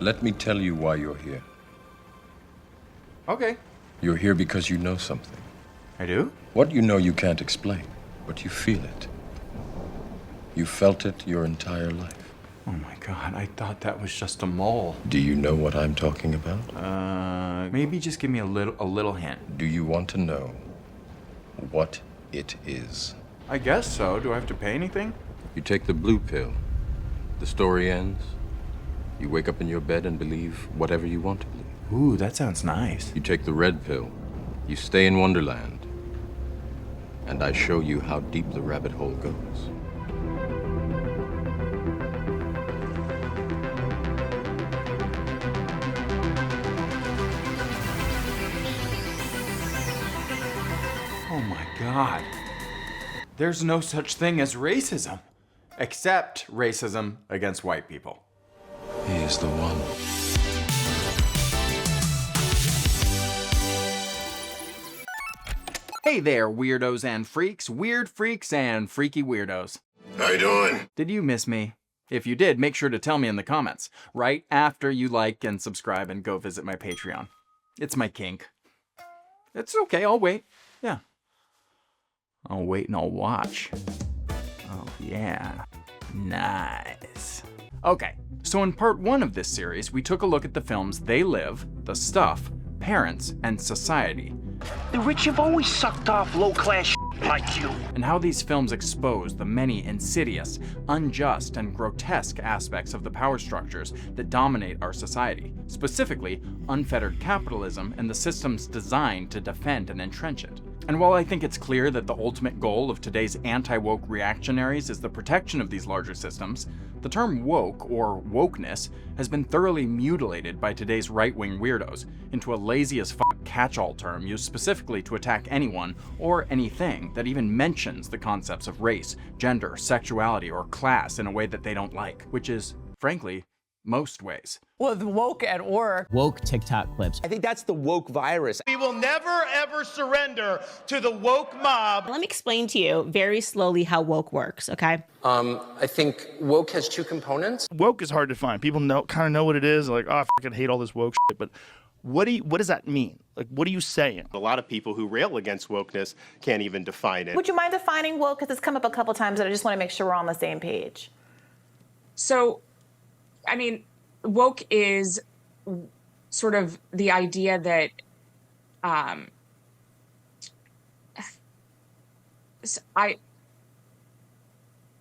Let me tell you why you're here. Okay. You're here because you know something. I do? What you know you can't explain, but you feel it. You felt it your entire life. Oh my God, I thought that was just a mole. Do you know what I'm talking about? Maybe just give me a little hint. Do you want to know what it is? I guess so. Do I have to pay anything? You take the blue pill. The story ends. You wake up in your bed and believe whatever you want to believe. Ooh, that sounds nice. You take the red pill. You stay in Wonderland. And I show you how deep the rabbit hole goes. Oh my God. There's no such thing as racism. Except racism against white people. He is the one. Hey there, weirdos and freaks, weird freaks and freaky weirdos. How you doing? Did you miss me? If you did, make sure to tell me in the comments, right after you like and subscribe and go visit my Patreon. It's my kink. It's okay, I'll wait. Yeah. I'll wait and I'll watch. Oh yeah, nice. Okay, so in part 1 of this series, we took a look at the films They Live, The Stuff, Parents, and Society. The rich have always sucked off low-class like you. And how these films expose the many insidious, unjust, and grotesque aspects of the power structures that dominate our society, specifically unfettered capitalism and the systems designed to defend and entrench it. And while I think it's clear that the ultimate goal of today's anti-woke reactionaries is the protection of these larger systems, the term woke, or wokeness, has been thoroughly mutilated by today's right-wing weirdos into a lazy as fuck catch-all term used specifically to attack anyone or anything that even mentions the concepts of race, gender, sexuality, or class in a way that they don't like, which is, frankly, most ways. Well, the woke at work. Woke TikTok clips. I think that's the woke virus. We will never, ever surrender to the woke mob. Let me explain to you very slowly how woke works, okay? I think woke has 2 components. Woke is hard to find. People kind of know what it is. Like, oh, I fucking hate all this woke shit. But what does that mean? Like, what are you saying? A lot of people who rail against wokeness can't even define it. Would you mind defining woke? Because it's come up a couple times and I just want to make sure we're on the same page. So, I mean, woke is sort of the idea that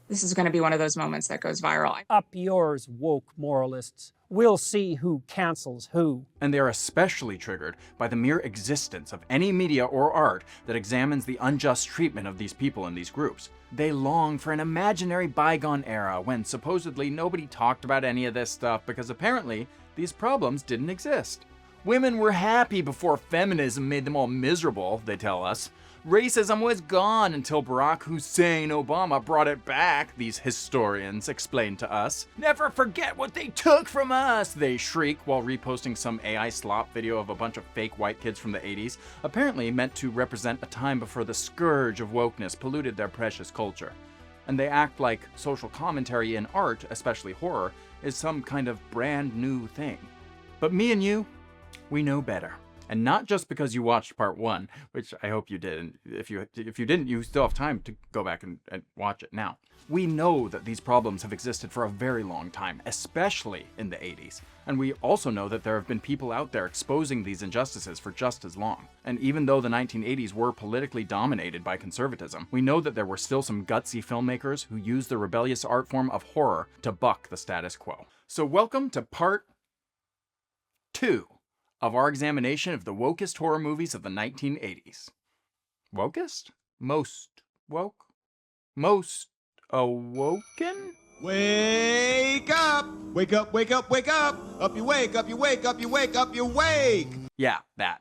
this is going to be one of those moments that goes viral. Up yours, woke moralists. We'll see who cancels who. And they are especially triggered by the mere existence of any media or art that examines the unjust treatment of these people in these groups. They long for an imaginary bygone era when supposedly nobody talked about any of this stuff because apparently these problems didn't exist. Women were happy before feminism made them all miserable, they tell us. Racism was gone until Barack Hussein Obama brought it back, these historians explained to us. Never forget what they took from us, they shriek while reposting some AI slop video of a bunch of fake white kids from the 80s, apparently meant to represent a time before the scourge of wokeness polluted their precious culture. And they act like social commentary in art, especially horror, is some kind of brand new thing. But me and you, we know better. And not just because you watched part 1, which I hope you did, and if you didn't, you still have time to go back and watch it now. We know that these problems have existed for a very long time, especially in the 80s. And we also know that there have been people out there exposing these injustices for just as long. And even though the 1980s were politically dominated by conservatism, we know that there were still some gutsy filmmakers who used the rebellious art form of horror to buck the status quo. So welcome to part 2 of our examination of the wokest horror movies of the 1980s. Wokest? Most woke? Most awoken? Wake up! Wake up, wake up, wake up! Up you wake, up you wake, up you wake, up you wake! Yeah, that.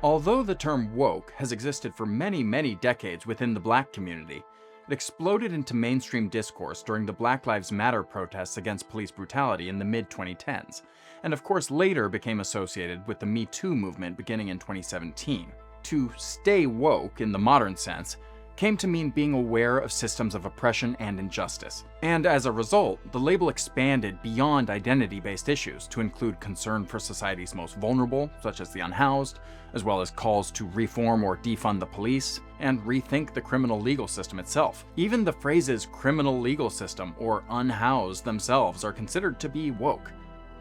Although the term woke has existed for many, many decades within the black community, it exploded into mainstream discourse during the Black Lives Matter protests against police brutality in the mid-2010s, and of course later became associated with the Me Too movement beginning in 2017. to stay woke in the modern sense came to mean being aware of systems of oppression and injustice. And as a result, the label expanded beyond identity-based issues to include concern for society's most vulnerable, such as the unhoused, as well as calls to reform or defund the police, and rethink the criminal legal system itself. Even the phrases criminal legal system or unhoused themselves are considered to be woke.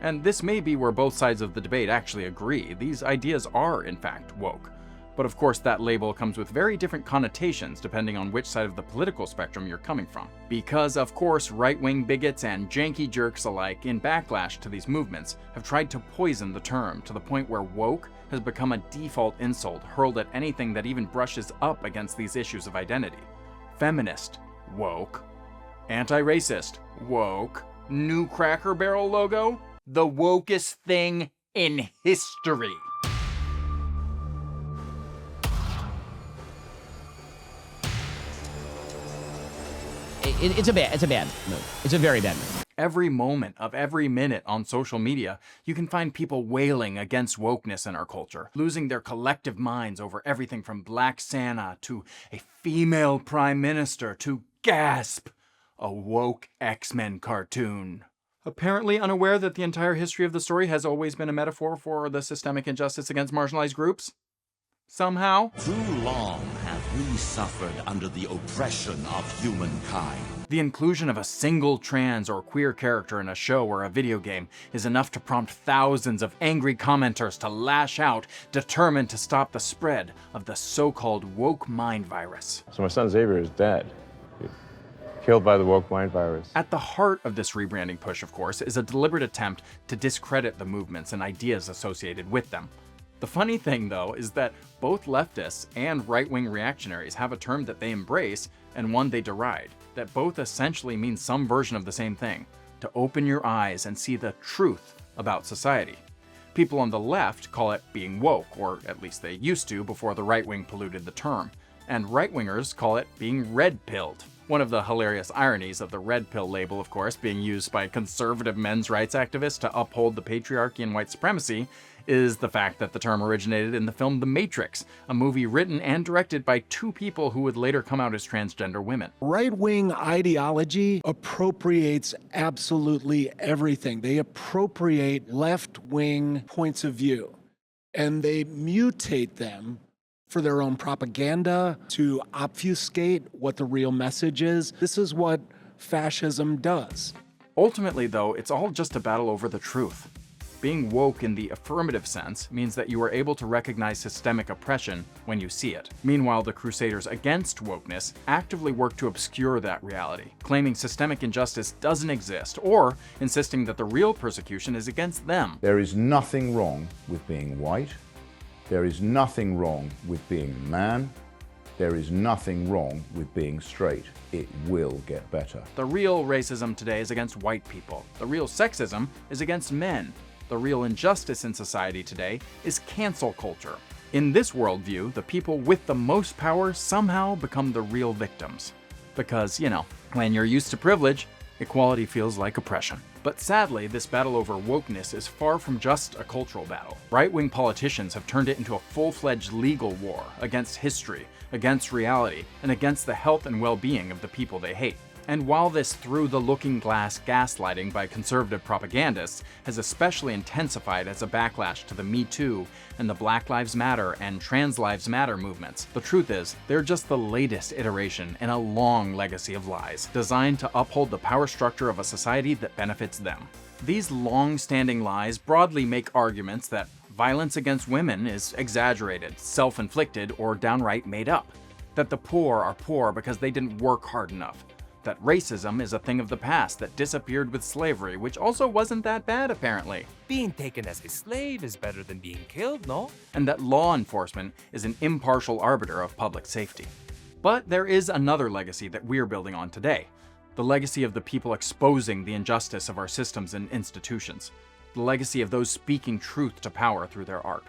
And this may be where both sides of the debate actually agree. These ideas are, in fact, woke. But of course, that label comes with very different connotations depending on which side of the political spectrum you're coming from. Because, of course, right-wing bigots and janky jerks alike in backlash to these movements have tried to poison the term to the point where woke has become a default insult hurled at anything that even brushes up against these issues of identity. Feminist, woke. Anti-racist, woke. New Cracker Barrel logo, the wokest thing in history. It's a bad move. It's a very bad move. Every moment of every minute on social media, you can find people wailing against wokeness in our culture, losing their collective minds over everything from Black Santa to a female prime minister to GASP, a woke X-Men cartoon. Apparently unaware that the entire history of the story has always been a metaphor for the systemic injustice against marginalized groups? Somehow? Too long have we suffered under the oppression of humankind. The inclusion of a single trans or queer character in a show or a video game is enough to prompt thousands of angry commenters to lash out, determined to stop the spread of the so-called woke mind virus. So my son Xavier is dead. Killed by the woke mind virus. At the heart of this rebranding push, of course, is a deliberate attempt to discredit the movements and ideas associated with them. The funny thing, though, is that both leftists and right-wing reactionaries have a term that they embrace and one they deride, that both essentially mean some version of the same thing: to open your eyes and see the truth about society. People on the left call it being woke, or at least they used to before the right-wing polluted the term, and right-wingers call it being red-pilled. One of the hilarious ironies of the red pill label, of course, being used by conservative men's rights activists to uphold the patriarchy and white supremacy is the fact that the term originated in the film The Matrix, a movie written and directed by two people who would later come out as transgender women. Right-wing ideology appropriates absolutely everything. They appropriate left-wing points of view, and they mutate them for their own propaganda, to obfuscate what the real message is. This is what fascism does. Ultimately, though, it's all just a battle over the truth. Being woke in the affirmative sense means that you are able to recognize systemic oppression when you see it. Meanwhile, the crusaders against wokeness actively work to obscure that reality, claiming systemic injustice doesn't exist, or insisting that the real persecution is against them. There is nothing wrong with being white. There is nothing wrong with being a man. There is nothing wrong with being straight. It will get better. The real racism today is against white people. The real sexism is against men. The real injustice in society today is cancel culture. In this worldview, the people with the most power somehow become the real victims. Because, you know, when you're used to privilege, equality feels like oppression. But sadly, this battle over wokeness is far from just a cultural battle. Right-wing politicians have turned it into a full-fledged legal war against history, against reality, and against the health and well-being of the people they hate. And while this through-the-looking-glass gaslighting by conservative propagandists has especially intensified as a backlash to the Me Too and the Black Lives Matter and Trans Lives Matter movements, the truth is, they're just the latest iteration in a long legacy of lies, designed to uphold the power structure of a society that benefits them. These long-standing lies broadly make arguments that violence against women is exaggerated, self-inflicted, or downright made up, that the poor are poor because they didn't work hard enough, that racism is a thing of the past that disappeared with slavery, which also wasn't that bad, apparently. Being taken as a slave is better than being killed, no? And that law enforcement is an impartial arbiter of public safety. But there is another legacy that we're building on today. The legacy of the people exposing the injustice of our systems and institutions. The legacy of those speaking truth to power through their art.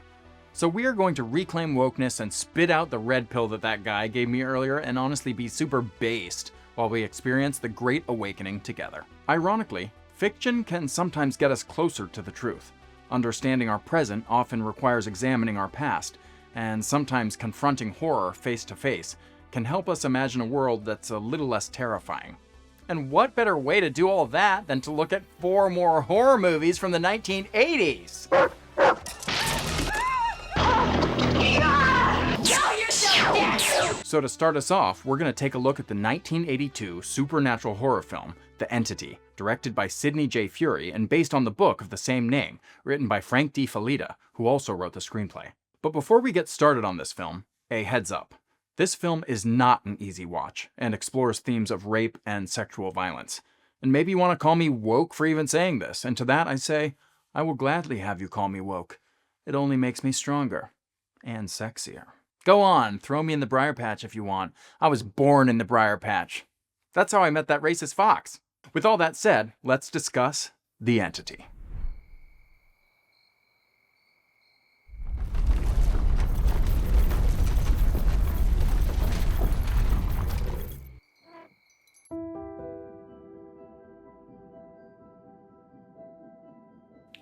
So we are going to reclaim wokeness and spit out the red pill that guy gave me earlier and honestly be super based while we experience the Great Awakening together. Ironically, fiction can sometimes get us closer to the truth. Understanding our present often requires examining our past, And sometimes confronting horror face to face can help us imagine a world that's a little less terrifying. And what better way to do all that than to look at 4 more horror movies from the 1980s? So to start us off, we're going to take a look at the 1982 supernatural horror film, The Entity, directed by Sidney J. Furie and based on the book of the same name, written by Frank D. Fallida, who also wrote the screenplay. But before we get started on this film, a heads up. This film is not an easy watch and explores themes of rape and sexual violence. And maybe you want to call me woke for even saying this, and to that I say, I will gladly have you call me woke. It only makes me stronger and sexier. Go on, throw me in the briar patch if you want. I was born in the briar patch. That's how I met that racist fox. With all that said, let's discuss The Entity.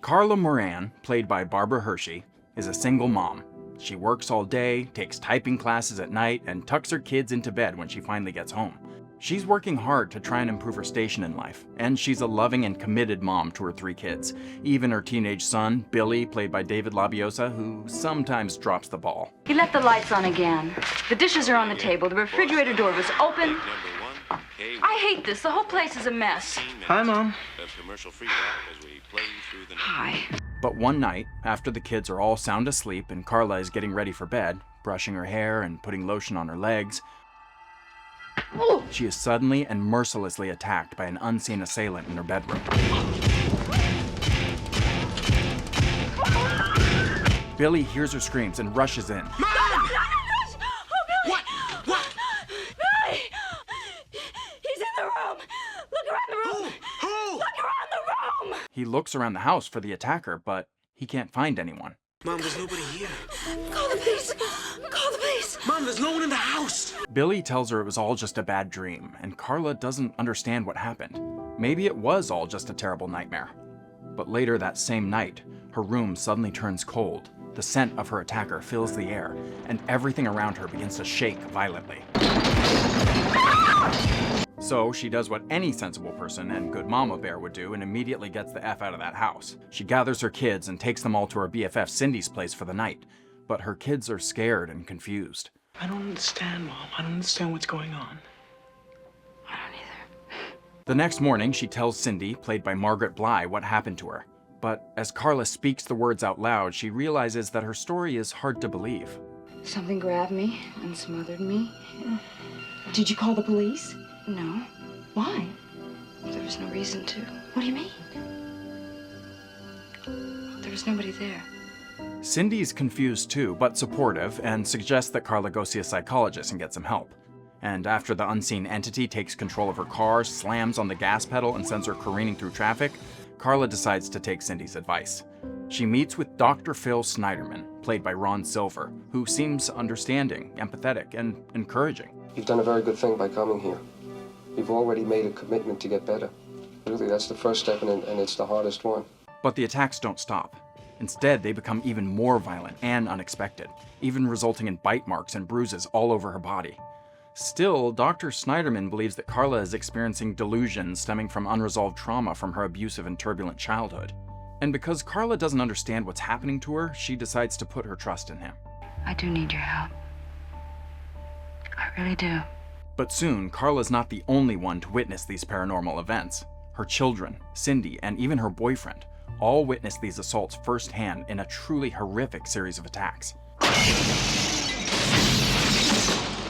Carla Moran, played by Barbara Hershey, is a single mom. She works all day, takes typing classes at night, and tucks her kids into bed when she finally gets home. She's working hard to try and improve her station in life, and she's a loving and committed mom to her 3 kids, even her teenage son, Billy, played by David Labiosa, who sometimes drops the ball. He left the lights on again. The dishes are on the table, the refrigerator door was open. I hate this, the whole place is a mess. Hi, Mom. Hi. But one night, after the kids are all sound asleep and Carla is getting ready for bed, brushing her hair and putting lotion on her legs, she is suddenly and mercilessly attacked by an unseen assailant in her bedroom. Billy hears her screams and rushes in. Mom! What? Billy! He's in the room! Look around the room! Who? Look around the room! He looks around the house for the attacker, but he can't find anyone. Mom, there's nobody here. Call the police! Call the police! Mom, there's no one in the house! Billy tells her it was all just a bad dream, and Carla doesn't understand what happened. Maybe it was all just a terrible nightmare. But later that same night, her room suddenly turns cold. The scent of her attacker fills the air, and everything around her begins to shake violently. So she does what any sensible person and good mama bear would do and immediately gets the F out of that house. She gathers her kids and takes them all to her BFF Cindy's place for the night. But her kids are scared and confused. I don't understand, Mom. I don't understand what's going on. I don't either. The next morning, she tells Cindy, played by Margaret Bly, what happened to her. But as Carla speaks the words out loud, she realizes that her story is hard to believe. Something grabbed me and smothered me. Did you call the police? No. Why? There was no reason to. What do you mean? There was nobody there. Cindy's confused too, but supportive, and suggests that Carla go see a psychologist and get some help. And after the unseen entity takes control of her car, slams on the gas pedal, and sends her careening through traffic, Carla decides to take Cindy's advice. She meets with Dr. Phil Snyderman, played by Ron Silver, who seems understanding, empathetic, and encouraging. You've done a very good thing by coming here. You've already made a commitment to get better. Really, that's the first step, and it's the hardest one. But the attacks don't stop. Instead, they become even more violent and unexpected, even resulting in bite marks and bruises all over her body. Still, Dr. Snyderman believes that Carla is experiencing delusions stemming from unresolved trauma from her abusive and turbulent childhood. And because Carla doesn't understand what's happening to her, she decides to put her trust in him. I do need your help. I really do. But soon, Carla's not the only one to witness these paranormal events. Her children, Cindy, and even her boyfriend all witness these assaults firsthand in a truly horrific series of attacks.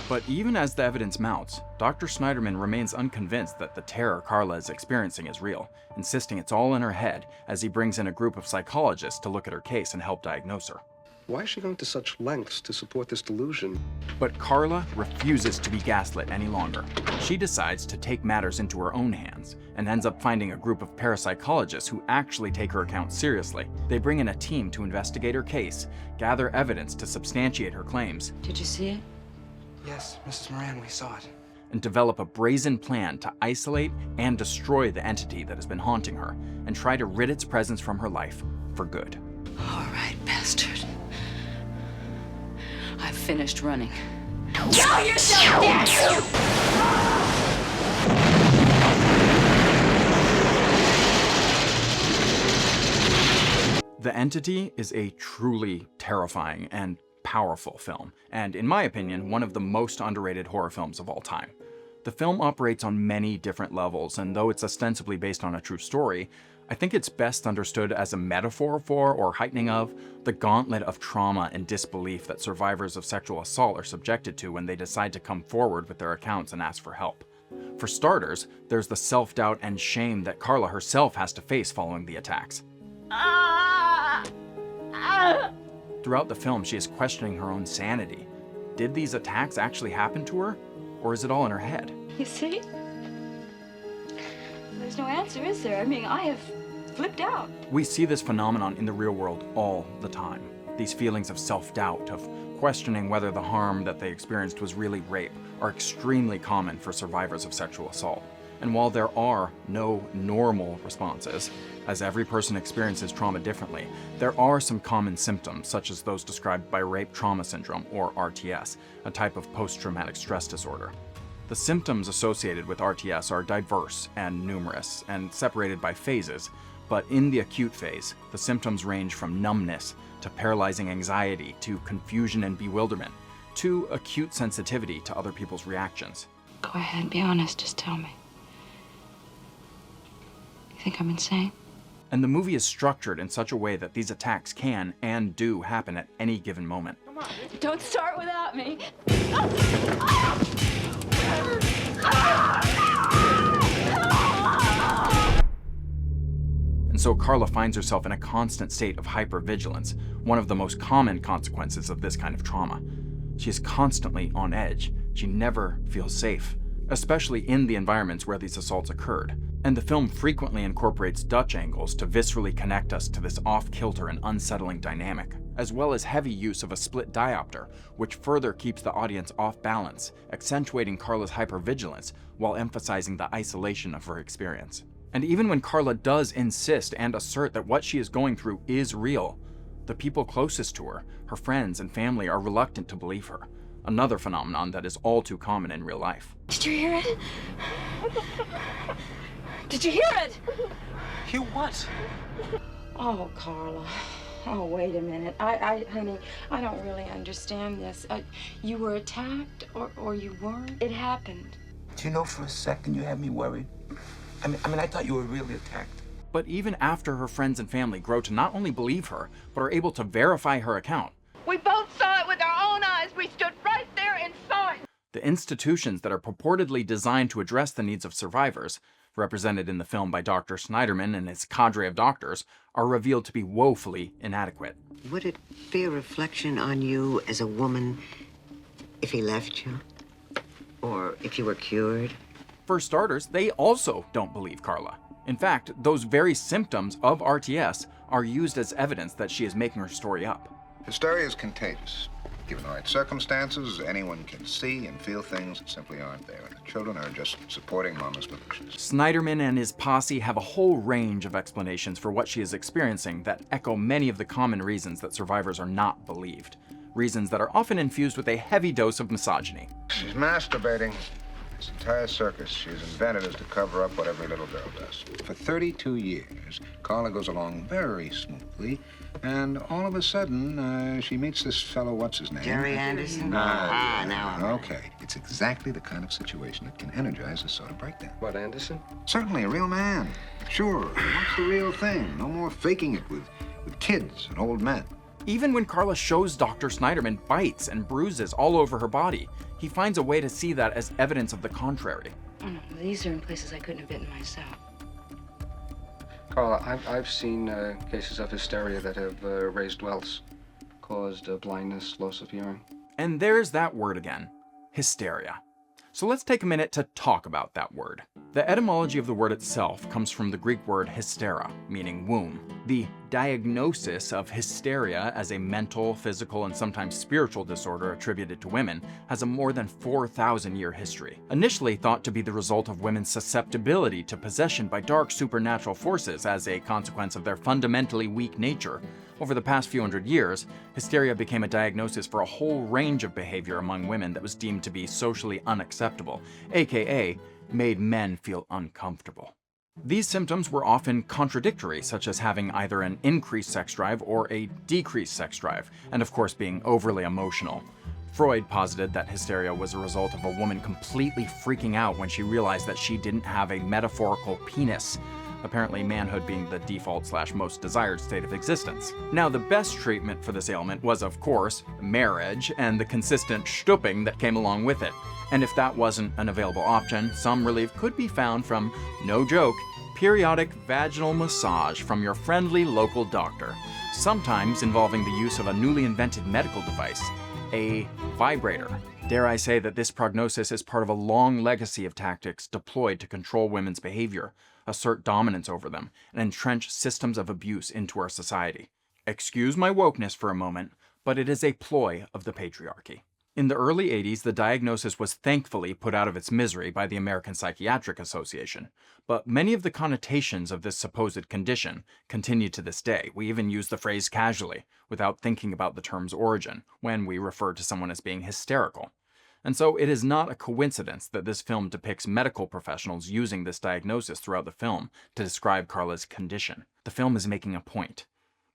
But even as the evidence mounts, Dr. Snyderman remains unconvinced that the terror Carla is experiencing is real, insisting it's all in her head as he brings in a group of psychologists to look at her case and help diagnose her. Why is she going to such lengths to support this delusion? But Carla refuses to be gaslit any longer. She decides to take matters into her own hands and ends up finding a group of parapsychologists who actually take her account seriously. They bring in a team to investigate her case, gather evidence to substantiate her claims. Did you see it? Yes, Mrs. Moran, we saw it. And develop a brazen plan to isolate and destroy the entity that has been haunting her and try to rid its presence from her life for good. All right, bastard. I've finished running. Yo, you're so dead! The Entity is a truly terrifying and powerful film, and in my opinion, one of the most underrated horror films of all time. The film operates on many different levels, and though it's ostensibly based on a true story, I think it's best understood as a metaphor for, or heightening of, the gauntlet of trauma and disbelief that survivors of sexual assault are subjected to when they decide to come forward with their accounts and ask for help. For starters, there's the self-doubt and shame that Carla herself has to face following the attacks. Throughout the film, she is questioning her own sanity. Did these attacks actually happen to her, or is it all in her head? You see? There's no answer, is there? I mean, I have flipped out. We see this phenomenon in the real world all the time. These feelings of self-doubt, of questioning whether the harm that they experienced was really rape, are extremely common for survivors of sexual assault. And while there are no normal responses, as every person experiences trauma differently, there are some common symptoms, such as those described by rape trauma syndrome, or RTS, a type of post-traumatic stress disorder. The symptoms associated with RTS are diverse and numerous, and separated by phases, but in the acute phase, the symptoms range from numbness to paralyzing anxiety to confusion and bewilderment, to acute sensitivity to other people's reactions. Go ahead, be honest, just tell me. You think I'm insane? And the movie is structured in such a way that these attacks can and do happen at any given moment. Don't start without me. And so Carla finds herself in a constant state of hypervigilance, one of the most common consequences of this kind of trauma. She is constantly on edge. She never feels safe, especially in the environments where these assaults occurred. And the film frequently incorporates Dutch angles to viscerally connect us to this off-kilter and unsettling dynamic, as well as heavy use of a split diopter, which further keeps the audience off balance, accentuating Carla's hypervigilance while emphasizing the isolation of her experience. And even when Carla does insist and assert that what she is going through is real, the people closest to her, her friends and family, are reluctant to believe her, another phenomenon that is all too common in real life. Did you hear it? Did you hear it? Hear what? Oh, Carla. Oh, wait a minute. Honey, I don't really understand this. You were attacked or you weren't? It happened. Do you know, for a second you had me worried? I mean, I thought you were really attacked. But even after her friends and family grow to not only believe her, but are able to verify her account, we both saw it with our own eyes. We stood right there and saw it. the institutions that are purportedly designed to address the needs of survivors, represented in the film by Dr. Snyderman and his cadre of doctors, are revealed to be woefully inadequate. Would it be a reflection on you as a woman if he left you? Or if you were cured? For starters, they also don't believe Carla. In fact, those very symptoms of RTS are used as evidence that she is making her story up. Hysteria is contagious. Given the right circumstances, anyone can see and feel things that simply aren't there, and the children are just supporting mama's delusions. Snyderman and his posse have a whole range of explanations for what she is experiencing that echo many of the common reasons that survivors are not believed. Reasons that are often infused with a heavy dose of misogyny. She's masturbating. This entire circus she's invented is to cover up what every little girl does. For 32 years, Carla goes along very smoothly, and all of a sudden, she meets this fellow, what's his name? Jerry Anderson? Now. Okay, it's exactly the kind of situation that can energize this sort of breakdown. What, Anderson? Certainly, a real man. Sure, he wants the real thing. No more faking it with kids and old men. Even when Carla shows Dr. Snyderman bites and bruises all over her body, he finds a way to see that as evidence of the contrary. Oh, no, these are in places I couldn't have bitten myself. Carla, I've seen cases of hysteria that have raised welts, caused blindness, loss of hearing. And there's that word again, hysteria. So let's take a minute to talk about that word. The etymology of the word itself comes from the Greek word hystera, meaning womb. The diagnosis of hysteria as a mental, physical, and sometimes spiritual disorder attributed to women has a more than 4,000-year history. Initially thought to be the result of women's susceptibility to possession by dark supernatural forces as a consequence of their fundamentally weak nature, Over the past few hundred years, hysteria became a diagnosis for a whole range of behavior among women that was deemed to be socially unacceptable, aka made men feel uncomfortable. These symptoms were often contradictory, such as having either an increased sex drive or a decreased sex drive, and of course being overly emotional. Freud posited that hysteria was a result of a woman completely freaking out when she realized that she didn't have a metaphorical penis, apparently manhood being the default/most desired state of existence. Now, the best treatment for this ailment was, of course, marriage and the consistent stooping that came along with it. And if that wasn't an available option, some relief could be found from, no joke, periodic vaginal massage from your friendly local doctor, sometimes involving the use of a newly invented medical device, a vibrator. Dare I say that this prognosis is part of a long legacy of tactics deployed to control women's behavior, assert dominance over them, and entrench systems of abuse into our society. Excuse my wokeness for a moment, but it is a ploy of the patriarchy. In the early 80s, the diagnosis was thankfully put out of its misery by the American Psychiatric Association, but many of the connotations of this supposed condition continue to this day. We even use the phrase casually, without thinking about the term's origin, when we refer to someone as being hysterical. And so it is not a coincidence that this film depicts medical professionals using this diagnosis throughout the film to describe Carla's condition. The film is making a point,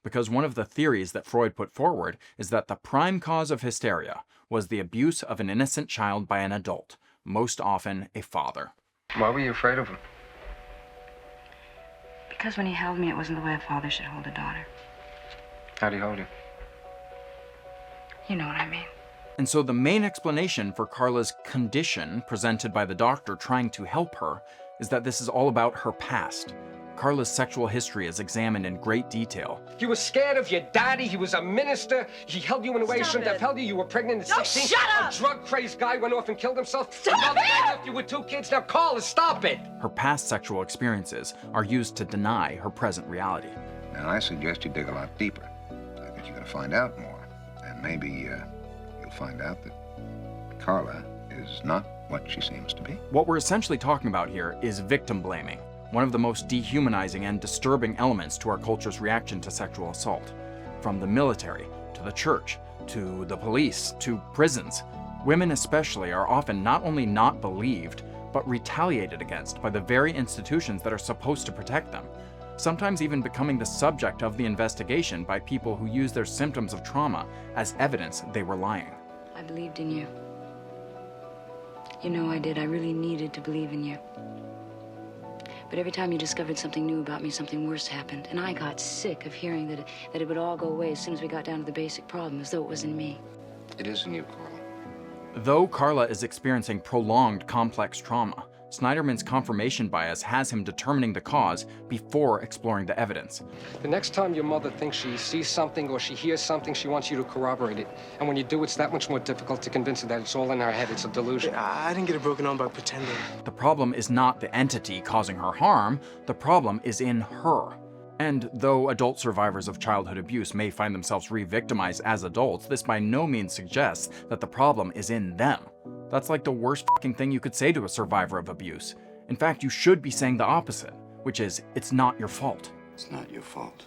because one of the theories that Freud put forward is that the prime cause of hysteria was the abuse of an innocent child by an adult, most often a father. Why were you afraid of him? Because when he held me, it wasn't the way a father should hold a daughter. How'd he hold you? You know what I mean. And so the main explanation for Carla's condition, presented by the doctor trying to help her, is that this is all about her past. Carla's sexual history is examined in great detail. You were scared of your daddy. He was a minister. He held you in a way he shouldn't have held you. You were pregnant at 16. Shut up! A drug-crazed guy went off and killed himself. Stop Your mother it! left you with 2 kids. Now, Carla, stop it! Her past sexual experiences are used to deny her present reality. Now, I suggest you dig a lot deeper. I think you're going to find out more. And maybe you'll find out that Carla is not what she seems to be. What we're essentially talking about here is victim blaming, one of the most dehumanizing and disturbing elements to our culture's reaction to sexual assault. From the military, to the church, to the police, to prisons, women especially are often not only not believed, but retaliated against by the very institutions that are supposed to protect them, sometimes even becoming the subject of the investigation by people who use their symptoms of trauma as evidence they were lying. I believed in you. You know I did. I really needed to believe in you. But every time you discovered something new about me, something worse happened. And I got sick of hearing that it would all go away as soon as we got down to the basic problem, as though it was in me. It isn't you, Carla. Though Carla is experiencing prolonged complex trauma, Snyderman's confirmation bias has him determining the cause before exploring the evidence. The next time your mother thinks she sees something or she hears something, she wants you to corroborate it. And when you do, it's that much more difficult to convince her that it's all in her head. It's a delusion. I didn't get it broken on by pretending. The problem is not the entity causing her harm, the problem is in her. And though adult survivors of childhood abuse may find themselves re-victimized as adults, this by no means suggests that the problem is in them. That's like the worst fucking thing you could say to a survivor of abuse. In fact, you should be saying the opposite, which is, it's not your fault. It's not your fault.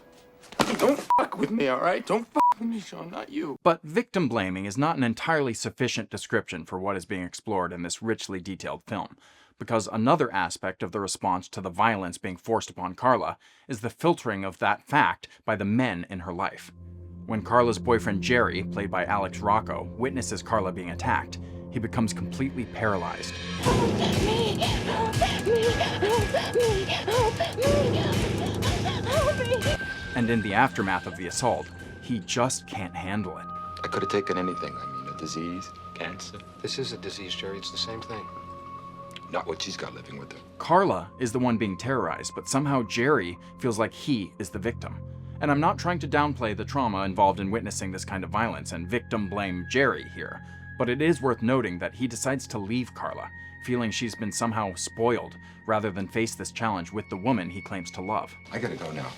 Don't fuck with me, all right? Don't fuck with me, Sean, not you. But victim blaming is not an entirely sufficient description for what is being explored in this richly detailed film, because another aspect of the response to the violence being forced upon Carla is the filtering of that fact by the men in her life. When Carla's boyfriend Jerry, played by Alex Rocco, witnesses Carla being attacked, he becomes completely paralyzed. Help me! Help me! Help me! Help me! And in the aftermath of the assault, he just can't handle it. I could have taken anything. I mean, a disease, cancer. This is a disease, Jerry. It's the same thing. Not what she's got living with her. Carla is the one being terrorized, but somehow Jerry feels like he is the victim. And I'm not trying to downplay the trauma involved in witnessing this kind of violence and victim blame Jerry here, but it is worth noting that he decides to leave Carla, feeling she's been somehow spoiled, rather than face this challenge with the woman he claims to love. I gotta go now.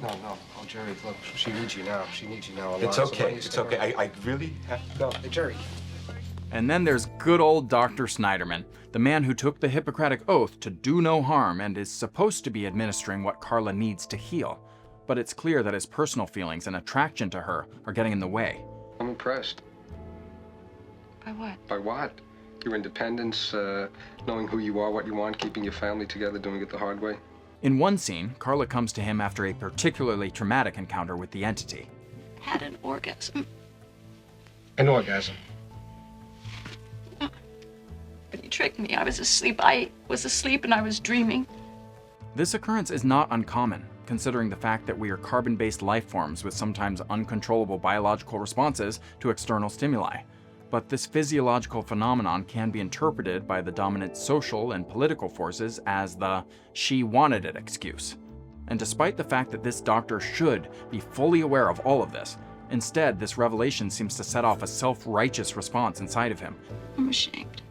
No. Oh, Jerry, look, she needs you now. She needs you now a lot. It's So okay. why don't you It's stay okay. around? I really have to go. Hey, Jerry. And then there's good old Dr. Snyderman, the man who took the Hippocratic Oath to do no harm and is supposed to be administering what Carla needs to heal. but it's clear that his personal feelings and attraction to her are getting in the way. I'm impressed. By what? By what? Your independence, knowing who you are, what you want, keeping your family together, doing it the hard way. In one scene, Carla comes to him after a particularly traumatic encounter with the entity. Had an orgasm. An orgasm? But he tricked me. I was asleep. I was asleep and I was dreaming. This occurrence is not uncommon, considering the fact that we are carbon-based life forms with sometimes uncontrollable biological responses to external stimuli. But this physiological phenomenon can be interpreted by the dominant social and political forces as the "she wanted it" excuse. And despite the fact that this doctor should be fully aware of all of this, instead this revelation seems to set off a self-righteous response inside of him. I'm ashamed.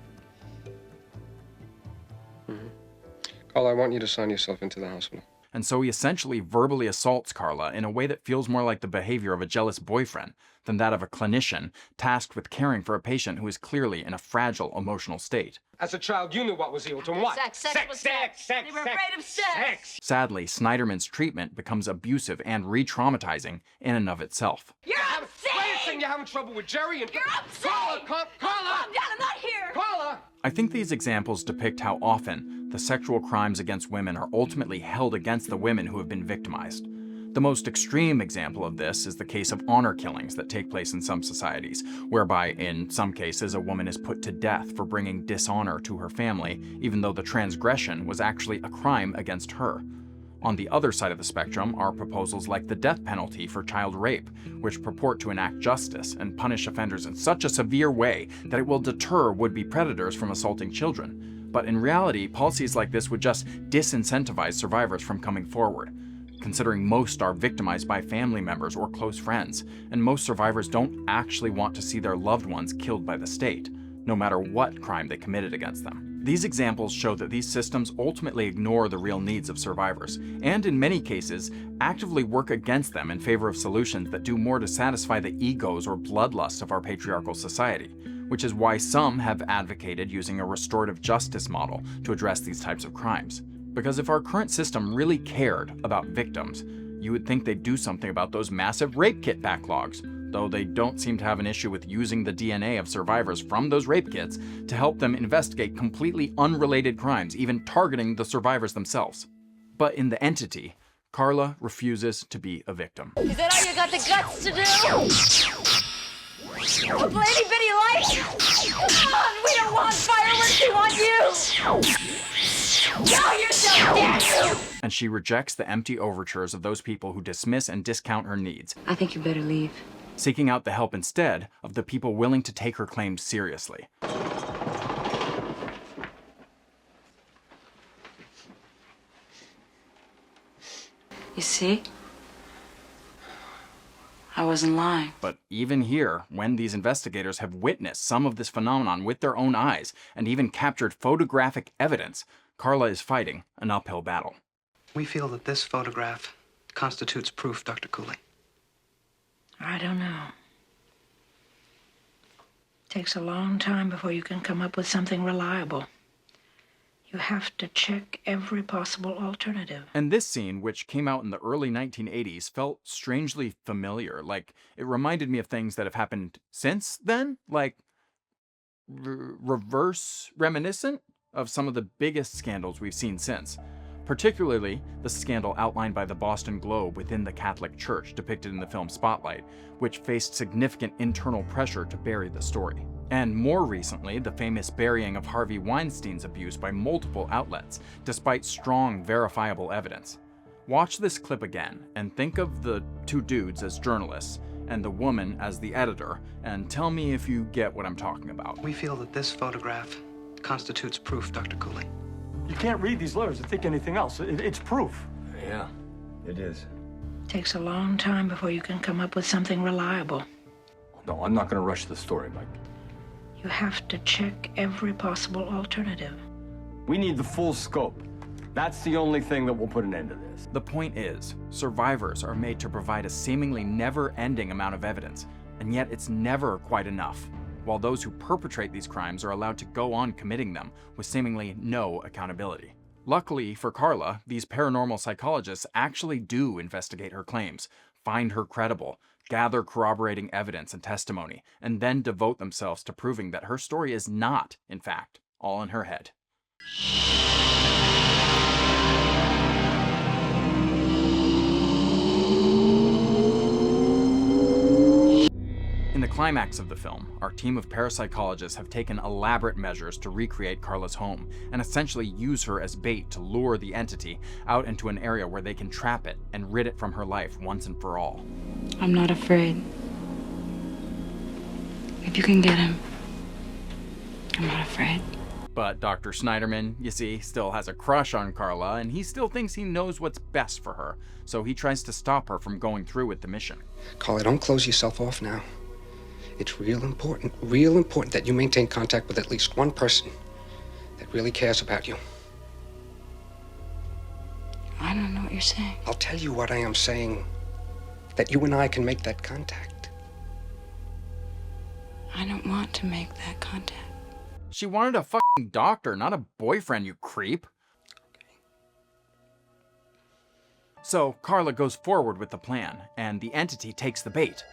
Carla, I want you to sign yourself into the hospital. And so he essentially verbally assaults Carla in a way that feels more like the behavior of a jealous boyfriend than that of a clinician tasked with caring for a patient who is clearly in a fragile emotional state. As a child, you knew what was evil to him. What? Sex was sex. They were afraid of sex. Sadly, Snyderman's treatment becomes abusive and re-traumatizing in and of itself. You're upset! Wait a second, you're having trouble with Jerry and... You're upset! Carla! Calm down, I'm not here! Carla! I think these examples depict how often the sexual crimes against women are ultimately held against the women who have been victimized. The most extreme example of this is the case of honor killings that take place in some societies, whereby, in some cases, a woman is put to death for bringing dishonor to her family, even though the transgression was actually a crime against her. On the other side of the spectrum are proposals like the death penalty for child rape, which purport to enact justice and punish offenders in such a severe way that it will deter would-be predators from assaulting children. But in reality, policies like this would just disincentivize survivors from coming forward, considering most are victimized by family members or close friends, and most survivors don't actually want to see their loved ones killed by the state, no matter what crime they committed against them. These examples show that these systems ultimately ignore the real needs of survivors, and in many cases, actively work against them in favor of solutions that do more to satisfy the egos or bloodlust of our patriarchal society, which is why some have advocated using a restorative justice model to address these types of crimes. Because if our current system really cared about victims, you would think they'd do something about those massive rape kit backlogs, though they don't seem to have an issue with using the DNA of survivors from those rape kits to help them investigate completely unrelated crimes, even targeting the survivors themselves. But in the entity, Carla refuses to be a victim. Is that all you got the guts to do? A lady bitty light? Come on, we don't want fireworks, we want you! Show yourself, damn you! And she rejects the empty overtures of those people who dismiss and discount her needs. I think you better leave. Seeking out the help instead of the people willing to take her claims seriously. You see? I wasn't lying. But even here, when these investigators have witnessed some of this phenomenon with their own eyes and even captured photographic evidence, Carla is fighting an uphill battle. We feel that this photograph constitutes proof, Dr. Cooley. I don't know. Takes a long time before you can come up with something reliable. You have to check every possible alternative. And this scene, which came out in the early 1980s, felt strangely familiar. Like, it reminded me of things that have happened since then, like reverse reminiscent of some of the biggest scandals we've seen since. Particularly the scandal outlined by the Boston Globe within the Catholic Church depicted in the film Spotlight, which faced significant internal pressure to bury the story. And more recently, the famous burying of Harvey Weinstein's abuse by multiple outlets, despite strong, verifiable evidence. Watch this clip again, and think of the two dudes as journalists, and the woman as the editor, and tell me if you get what I'm talking about. We feel that this photograph constitutes proof, Dr. Cooley. You can't read these letters and think anything else. It's proof. Yeah, it is. Takes a long time before you can come up with something reliable. No, I'm not going to rush the story, Mike. You have to check every possible alternative. We need the full scope. That's the only thing that will put an end to this. The point is, survivors are made to provide a seemingly never-ending amount of evidence, and yet it's never quite enough, while those who perpetrate these crimes are allowed to go on committing them with seemingly no accountability. Luckily for Carla, these paranormal psychologists actually do investigate her claims, find her credible, gather corroborating evidence and testimony, and then devote themselves to proving that her story is not, in fact, all in her head. In the climax of the film, our team of parapsychologists have taken elaborate measures to recreate Carla's home and essentially use her as bait to lure the entity out into an area where they can trap it and rid it from her life once and for all. I'm not afraid. If you can get him, I'm not afraid. But Dr. Schneiderman, you see, still has a crush on Carla, and he still thinks he knows what's best for her, so he tries to stop her from going through with the mission. Carla, don't close yourself off now. It's real important that you maintain contact with at least one person that really cares about you. I don't know what you're saying. I'll tell you what I am saying. That you and I can make that contact. I don't want to make that contact. She wanted a fucking doctor, not a boyfriend, you creep. So Carla goes forward with the plan, and the entity takes the bait.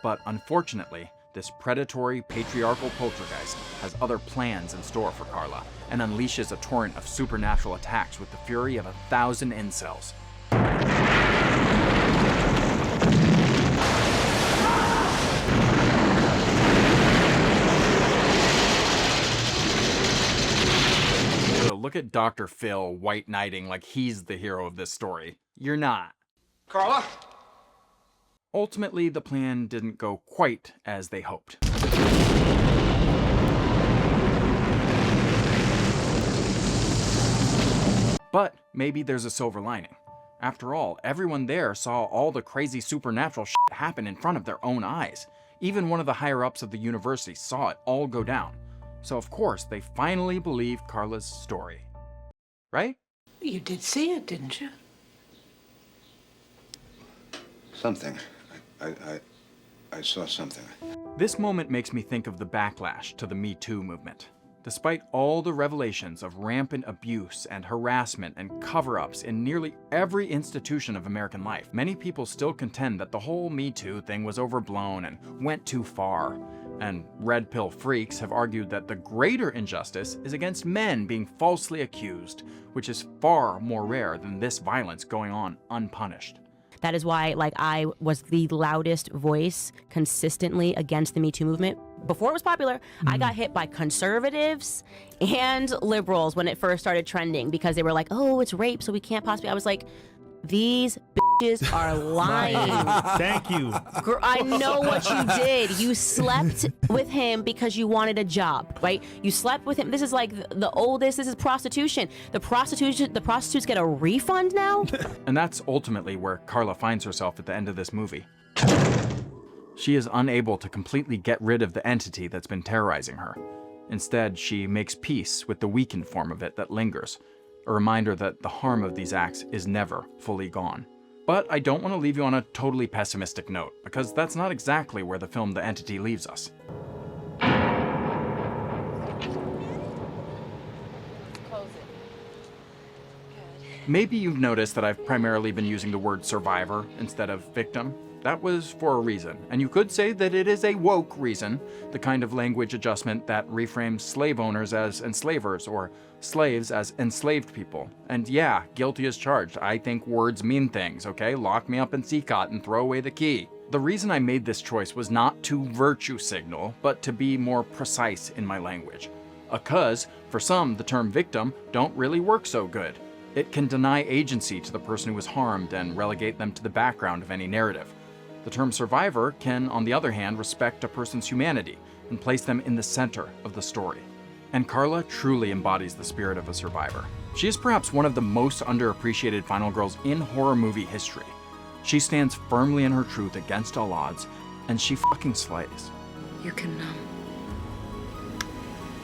But unfortunately, this predatory, patriarchal poltergeist has other plans in store for Carla and unleashes a torrent of supernatural attacks with the fury of 1,000 incels. Look at Dr. Phil white knighting like he's the hero of this story. You're not. Carla? Ultimately, the plan didn't go quite as they hoped. But maybe there's a silver lining. After all, everyone there saw all the crazy supernatural shit happen in front of their own eyes. Even one of the higher-ups of the university saw it all go down. So of course, they finally believed Carla's story. Right? You did see it, didn't you? Something. I saw something. This moment makes me think of the backlash to the Me Too movement. Despite all the revelations of rampant abuse and harassment and cover-ups in nearly every institution of American life, many people still contend that the whole Me Too thing was overblown and went too far. And red pill freaks have argued that the greater injustice is against men being falsely accused, which is far more rare than this violence going on unpunished. That is why, I was the loudest voice consistently against the Me Too movement. Before it was popular, I got hit by conservatives and liberals when it first started trending because they were like, oh, it's rape, so we can't possibly. I was like, these bitches are lying. Thank you. I know what you did. You slept with him because you wanted a job, right? You slept with him. This is like the oldest. This is prostitution. The prostitutes get a refund now? And that's ultimately where Carla finds herself at the end of this movie. She is unable to completely get rid of the entity that's been terrorizing her. Instead, she makes peace with the weakened form of it that lingers, a reminder that the harm of these acts is never fully gone. But I don't want to leave you on a totally pessimistic note, because that's not exactly where the film The Entity leaves us. Maybe you've noticed that I've primarily been using the word survivor instead of victim. That was for a reason, and you could say that it is a woke reason, the kind of language adjustment that reframes slave owners as enslavers or slaves as enslaved people. And yeah, guilty as charged. I think words mean things, okay? Lock me up in C.H.U.D and throw away the key. The reason I made this choice was not to virtue signal, but to be more precise in my language. Because, for some, the term victim don't really work so good. It can deny agency to the person who was harmed and relegate them to the background of any narrative. The term survivor can, on the other hand, respect a person's humanity and place them in the center of the story. And Carla truly embodies the spirit of a survivor. She is perhaps one of the most underappreciated final girls in horror movie history. She stands firmly in her truth against all odds, and she fucking slays. You can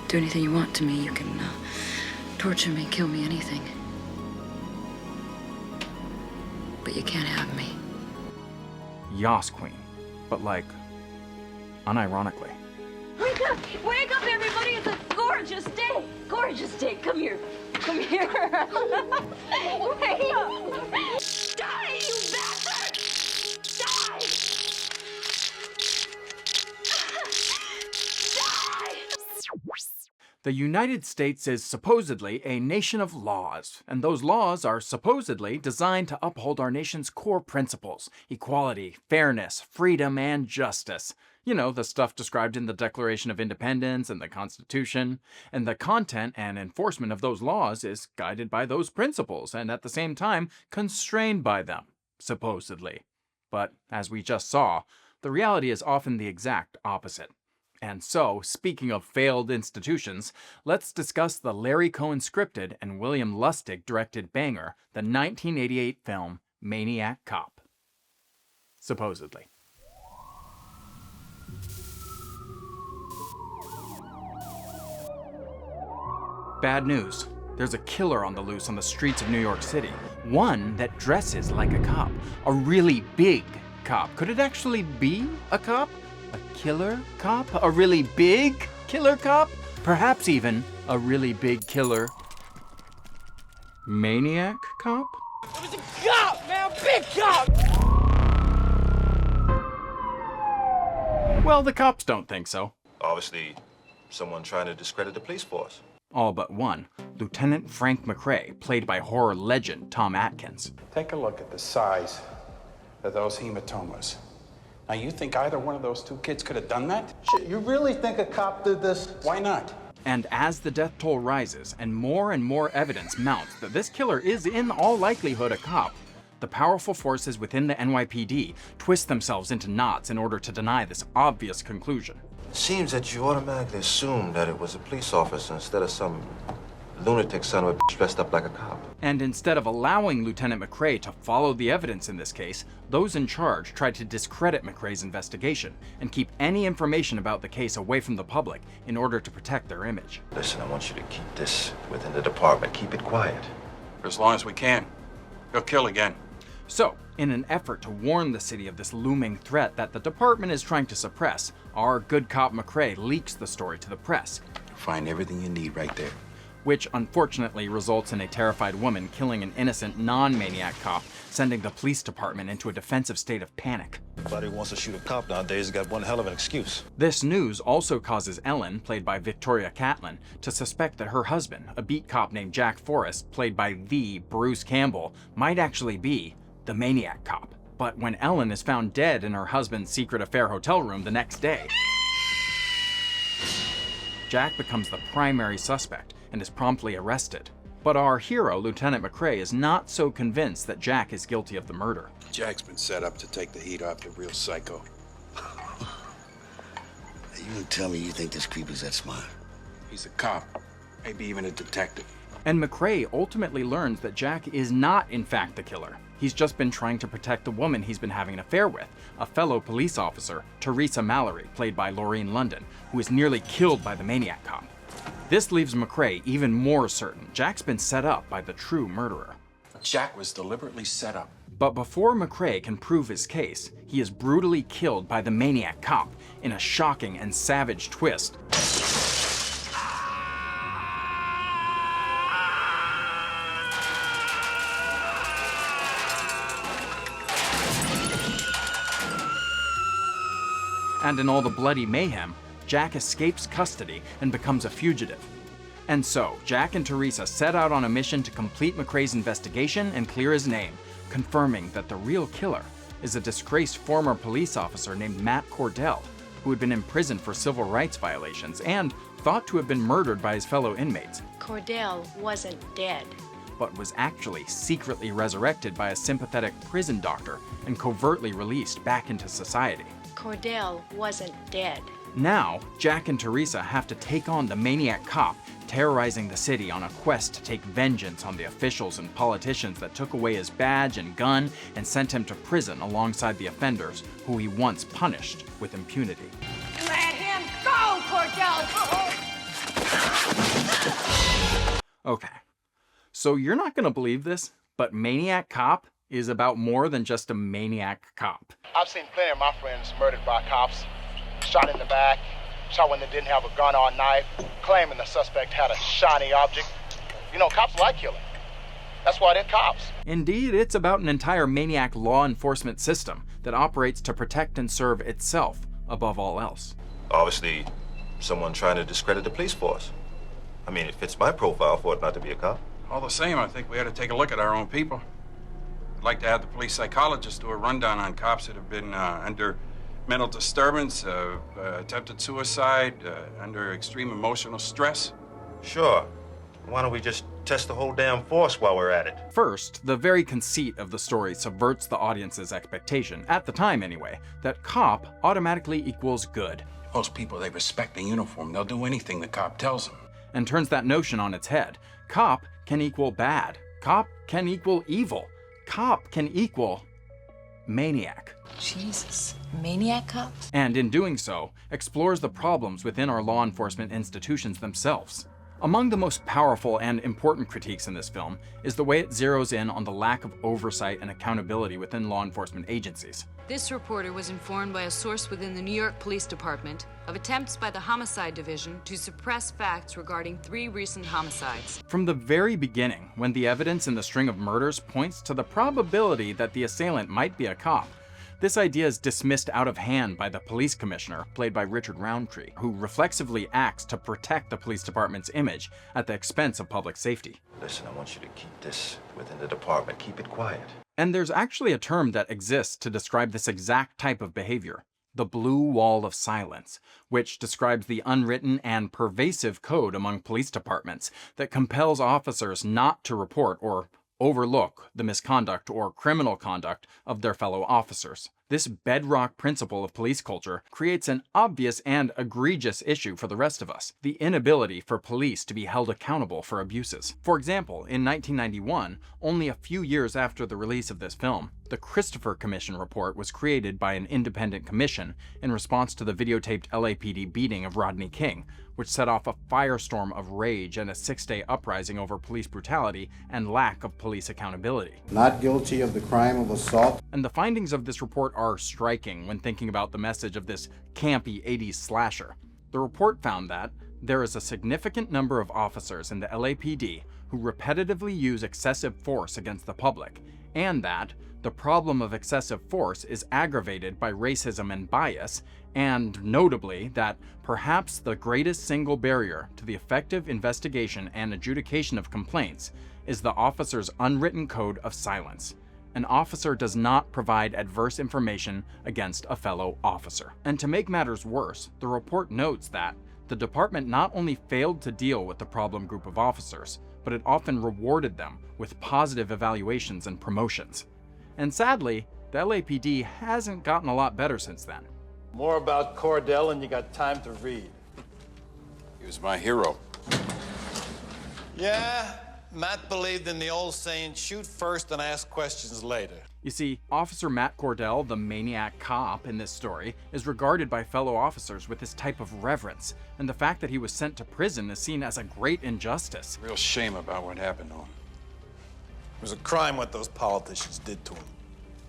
do anything you want to me. You can torture me, kill me, anything. But you can't have me. Yas, Queen. But unironically. Wake up! Wake up, everybody! It's a scourge! gorgeous day. Gorgeous day. Come here. Come here. Wait. Die, you bastard! Die! The United States is supposedly a nation of laws, and those laws are supposedly designed to uphold our nation's core principles: equality, fairness, freedom, and justice. You know, the stuff described in the Declaration of Independence and the Constitution. And the content and enforcement of those laws is guided by those principles and at the same time constrained by them, supposedly. But as we just saw, the reality is often the exact opposite. And so, speaking of failed institutions, let's discuss the Larry Cohen scripted and William Lustig directed banger, the 1988 film Maniac Cop. Supposedly. Bad news. There's a killer on the loose on the streets of New York City. One that dresses like a cop. A really big cop. Could it actually be a cop? A killer cop? A really big killer cop? Perhaps even a really big killer maniac cop? It was a cop, man! Big cop! Well, the cops don't think so. Obviously, someone trying to discredit the police force. All but one. Lieutenant Frank McRae, played by horror legend Tom Atkins. Take a look at the size of those hematomas. Now, you think either one of those two kids could have done that? Shit, you really think a cop did this? Why not? And as the death toll rises and more evidence mounts that this killer is in all likelihood a cop, the powerful forces within the NYPD twist themselves into knots in order to deny this obvious conclusion. It seems that you automatically assumed that it was a police officer instead of some lunatic son of a bitch dressed up like a cop. And instead of allowing Lieutenant McRae to follow the evidence in this case, those in charge tried to discredit McRae's investigation and keep any information about the case away from the public in order to protect their image. Listen, I want you to keep this within the department. Keep it quiet. For as long as we can. He'll kill again. So, in an effort to warn the city of this looming threat that the department is trying to suppress, our good cop McRae leaks the story to the press. You'll find everything you need right there. Which unfortunately results in a terrified woman killing an innocent non-maniac cop, sending the police department into a defensive state of panic. Everybody who wants to shoot a cop nowadays has got one hell of an excuse. This news also causes Ellen, played by Victoria Catlin, to suspect that her husband, a beat cop named Jack Forrest, played by the Bruce Campbell, might actually be the maniac cop. But when Ellen is found dead in her husband's secret affair hotel room the next day, Jack becomes the primary suspect and is promptly arrested. But our hero, Lieutenant McRae, is not so convinced that Jack is guilty of the murder. Jack's been set up to take the heat off the real psycho. You don't tell me you think this creep is that smart. He's a cop, maybe even a detective. And McRae ultimately learns that Jack is not, in fact, the killer. He's just been trying to protect the woman he's been having an affair with, a fellow police officer, Teresa Mallory, played by Laureen London, who is nearly killed by the maniac cop. This leaves McRae even more certain Jack's been set up by the true murderer. Jack was deliberately set up. But before McRae can prove his case, he is brutally killed by the maniac cop in a shocking and savage twist. And in all the bloody mayhem, Jack escapes custody and becomes a fugitive. And so, Jack and Teresa set out on a mission to complete McRae's investigation and clear his name, confirming that the real killer is a disgraced former police officer named Matt Cordell, who had been imprisoned for civil rights violations and thought to have been murdered by his fellow inmates. Cordell wasn't dead. But was actually secretly resurrected by a sympathetic prison doctor and covertly released back into society. Cordell wasn't dead. Now, Jack and Teresa have to take on the maniac cop, terrorizing the city on a quest to take vengeance on the officials and politicians that took away his badge and gun and sent him to prison alongside the offenders who he once punished with impunity. Let him go, Cordell! Okay, so you're not gonna believe this, but Maniac Cop is about more than just a maniac cop. I've seen plenty of my friends murdered by cops, shot in the back, Saw one that didn't have a gun or knife, claiming the suspect had a shiny object. You know, cops like killing. That's why they're cops. Indeed, it's about an entire maniac law enforcement system that operates to protect and serve itself above all else. Obviously, someone trying to discredit the police force. I mean, it fits my profile for it not to be a cop. All the same, I think we ought to take a look at our own people. I'd like to have the police psychologist do a rundown on cops that have been under mental disturbance, attempted suicide, under extreme emotional stress. Sure. Why don't we just test the whole damn force while we're at it? First, the very conceit of the story subverts the audience's expectation, at the time anyway, that cop automatically equals good. Most people, they respect the uniform. They'll do anything the cop tells them. And turns that notion on its head. Cop can equal bad. Cop can equal evil. Cop can equal maniac. Jesus. Maniac Cop? And in doing so, explores the problems within our law enforcement institutions themselves. Among the most powerful and important critiques in this film is the way it zeroes in on the lack of oversight and accountability within law enforcement agencies. This reporter was informed by a source within the New York Police Department of attempts by the Homicide Division to suppress facts regarding 3 recent homicides. From the very beginning, when the evidence in the string of murders points to the probability that the assailant might be a cop, this idea is dismissed out of hand by the police commissioner, played by Richard Roundtree, who reflexively acts to protect the police department's image at the expense of public safety. Listen, I want you to keep this within the department. Keep it quiet. And there's actually a term that exists to describe this exact type of behavior: the blue wall of silence, which describes the unwritten and pervasive code among police departments that compels officers not to report or overlook the misconduct or criminal conduct of their fellow officers. This bedrock principle of police culture creates an obvious and egregious issue for the rest of us: the inability for police to be held accountable for abuses. For example, in 1991, only a few years after the release of this film, the Christopher Commission report was created by an independent commission in response to the videotaped LAPD beating of Rodney King, which set off a firestorm of rage and a 6-day uprising over police brutality and lack of police accountability. Not guilty of the crime of assault. And the findings of this report are striking when thinking about the message of this campy 80s slasher. The report found that there is a significant number of officers in the LAPD who repetitively use excessive force against the public, and that the problem of excessive force is aggravated by racism and bias, and notably that perhaps the greatest single barrier to the effective investigation and adjudication of complaints is the officer's unwritten code of silence. An officer does not provide adverse information against a fellow officer. And to make matters worse, the report notes that the department not only failed to deal with the problem group of officers, but it often rewarded them with positive evaluations and promotions. And sadly, the LAPD hasn't gotten a lot better since then. More about Cordell than you got time to read. He was my hero. Yeah, Matt believed in the old saying, shoot first and ask questions later. You see, Officer Matt Cordell, the maniac cop in this story, is regarded by fellow officers with this type of reverence, and the fact that he was sent to prison is seen as a great injustice. Real shame about what happened to him. It was a crime what those politicians did to him.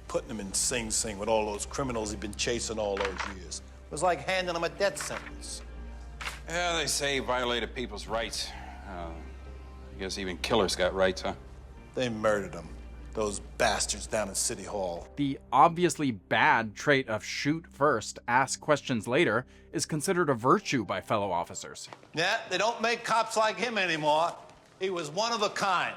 Putting him in Sing Sing with all those criminals he'd been chasing all those years. It was like handing him a death sentence. Yeah, they say he violated people's rights. I guess even killers got rights, huh? They murdered him. Those bastards down in City Hall. The obviously bad trait of shoot first, ask questions later is considered a virtue by fellow officers. Yeah, they don't make cops like him anymore. He was one of a kind.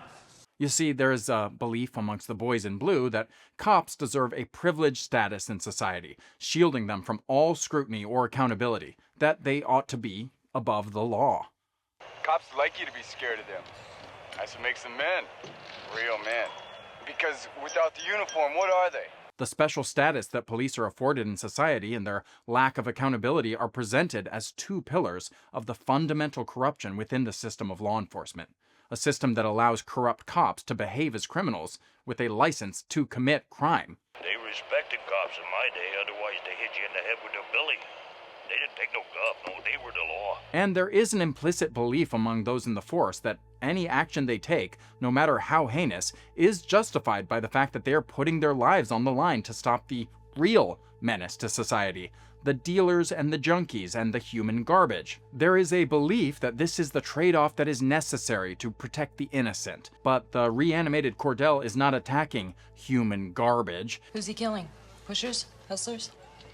You see, there is a belief amongst the boys in blue that cops deserve a privileged status in society, shielding them from all scrutiny or accountability, that they ought to be above the law. Cops like you to be scared of them. That's what makes them men. Real men. Because without the uniform, what are they? The special status that police are afforded in society and their lack of accountability are presented as 2 pillars of the fundamental corruption within the system of law enforcement. A system that allows corrupt cops to behave as criminals with a license to commit crime. They respected cops in my day, otherwise they hit you in the head with their billy. They didn't take no guff, no, they were the law. And there is an implicit belief among those in the force that any action they take, no matter how heinous, is justified by the fact that they are putting their lives on the line to stop the real menace to society, the dealers and the junkies and the human garbage. There is a belief that this is the trade-off that is necessary to protect the innocent, but the reanimated Cordell is not attacking human garbage. Who's he killing? Pushers? Hustlers?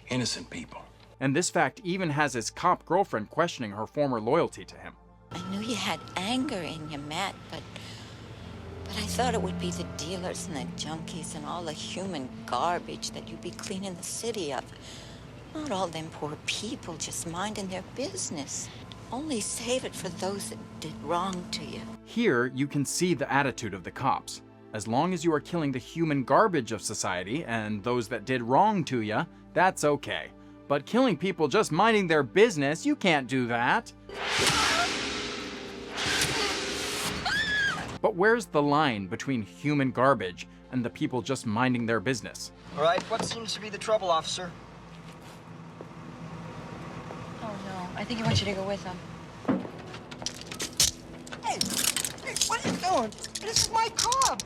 Innocent people. And this fact even has his cop girlfriend questioning her former loyalty to him. I knew you had anger in you, Matt, but I thought it would be the dealers and the junkies and all the human garbage that you'd be cleaning the city of. Not all them poor people just minding their business. Only save it for those that did wrong to you. Here, you can see the attitude of the cops. As long as you are killing the human garbage of society and those that did wrong to you, that's okay. But killing people just minding their business, you can't do that. But where's the line between human garbage and the people just minding their business? All right, what seems to be the trouble, officer? Oh, no. I think he wants you to go with him. Hey, what are you doing? This is my car.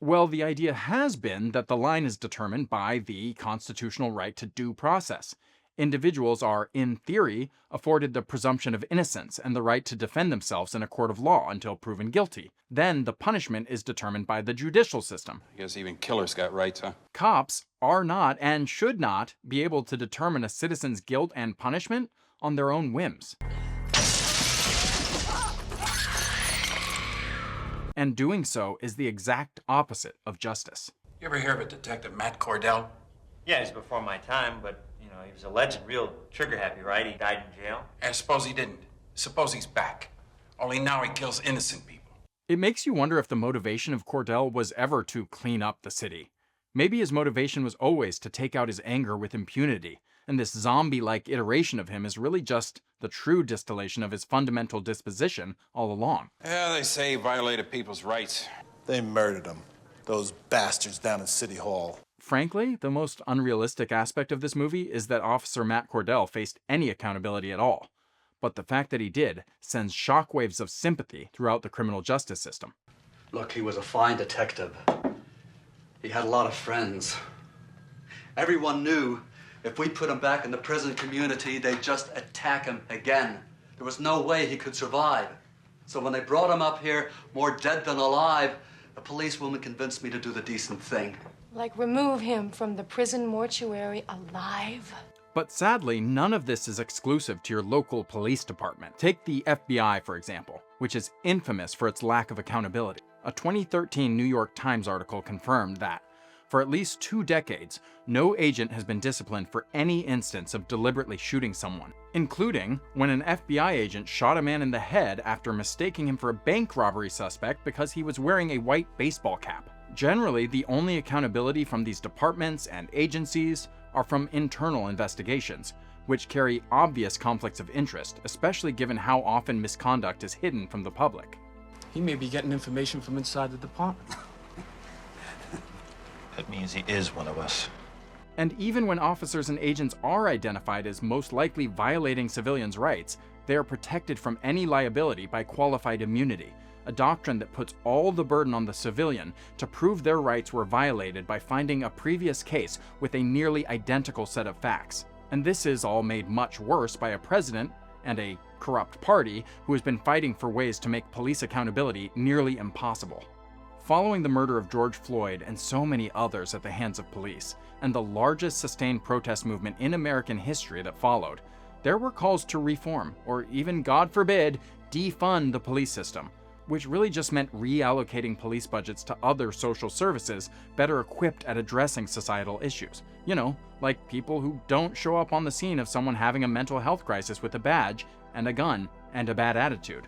Well, the idea has been that the line is determined by the constitutional right to due process. Individuals are, in theory, afforded the presumption of innocence and the right to defend themselves in a court of law until proven guilty. Then the punishment is determined by the judicial system. I guess even killers got rights, huh? Cops are not and should not be able to determine a citizen's guilt and punishment on their own whims. And doing so is the exact opposite of justice. You ever hear of a detective, Matt Cordell? Yeah, he's before my time, but, you know, he was a legend, real trigger-happy, right? He died in jail. I suppose he didn't. Suppose he's back. Only now he kills innocent people. It makes you wonder if the motivation of Cordell was ever to clean up the city. Maybe his motivation was always to take out his anger with impunity, and this zombie-like iteration of him is really just the true distillation of his fundamental disposition all along. Yeah, they say he violated people's rights. They murdered him. Those bastards down in City Hall. Frankly, the most unrealistic aspect of this movie is that Officer Matt Cordell faced any accountability at all. But the fact that he did sends shockwaves of sympathy throughout the criminal justice system. Look, he was a fine detective. He had a lot of friends. Everyone knew if we put him back in the prison community, they'd just attack him again. There was no way he could survive. So when they brought him up here, more dead than alive, the policewoman convinced me to do the decent thing. Like remove him from the prison mortuary alive? But sadly, none of this is exclusive to your local police department. Take the FBI, for example, which is infamous for its lack of accountability. A 2013 New York Times article confirmed that, for at least 2 decades, no agent has been disciplined for any instance of deliberately shooting someone, including when an FBI agent shot a man in the head after mistaking him for a bank robbery suspect because he was wearing a white baseball cap. Generally, the only accountability from these departments and agencies are from internal investigations, which carry obvious conflicts of interest, especially given how often misconduct is hidden from the public. He may be getting information from inside the department. That means he is one of us. And even when officers and agents are identified as most likely violating civilians' rights, they are protected from any liability by qualified immunity, a doctrine that puts all the burden on the civilian to prove their rights were violated by finding a previous case with a nearly identical set of facts. And this is all made much worse by a president and a corrupt party who has been fighting for ways to make police accountability nearly impossible. Following the murder of George Floyd and so many others at the hands of police, and the largest sustained protest movement in American history that followed, there were calls to reform, or even, God forbid, defund the police system, which really just meant reallocating police budgets to other social services better equipped at addressing societal issues. You know, like people who don't show up on the scene of someone having a mental health crisis with a badge and a gun and a bad attitude.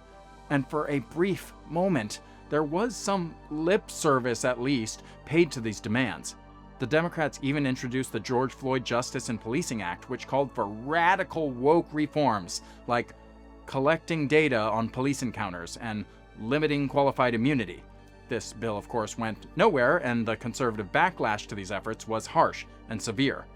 And for a brief moment, there was some lip service, at least, paid to these demands. The Democrats even introduced the George Floyd Justice and Policing Act, which called for radical woke reforms, like collecting data on police encounters and limiting qualified immunity. This bill, of course, went nowhere, and the conservative backlash to these efforts was harsh and severe.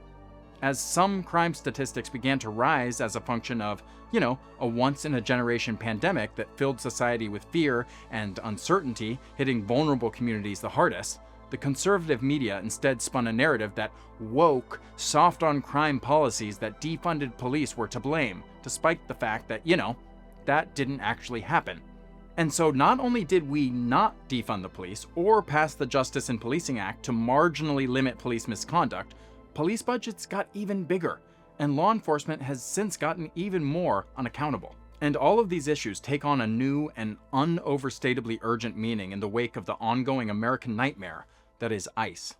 As some crime statistics began to rise as a function of, a once-in-a-generation pandemic that filled society with fear and uncertainty, hitting vulnerable communities the hardest, the conservative media instead spun a narrative that woke, soft-on-crime policies that defunded police were to blame, despite the fact that, that didn't actually happen. And so not only did we not defund the police or pass the Justice in Policing Act to marginally limit police misconduct, police budgets got even bigger, and law enforcement has since gotten even more unaccountable. And all of these issues take on a new and unoverstatably urgent meaning in the wake of the ongoing American nightmare that is ICE.